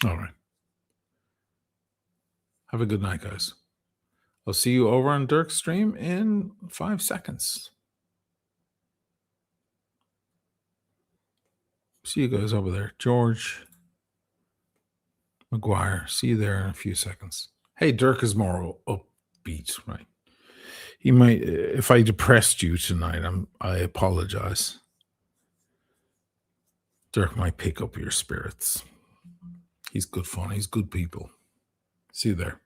All right. Have a good night, guys. I'll see you over on Dirk's stream in 5 seconds. See you guys over there. George McGuire. See you there in a few seconds. Hey, Dirk is more upbeat, right? He might, if I depressed you tonight, I apologize. Dirk might pick up your spirits. He's good fun. He's good people. See you there.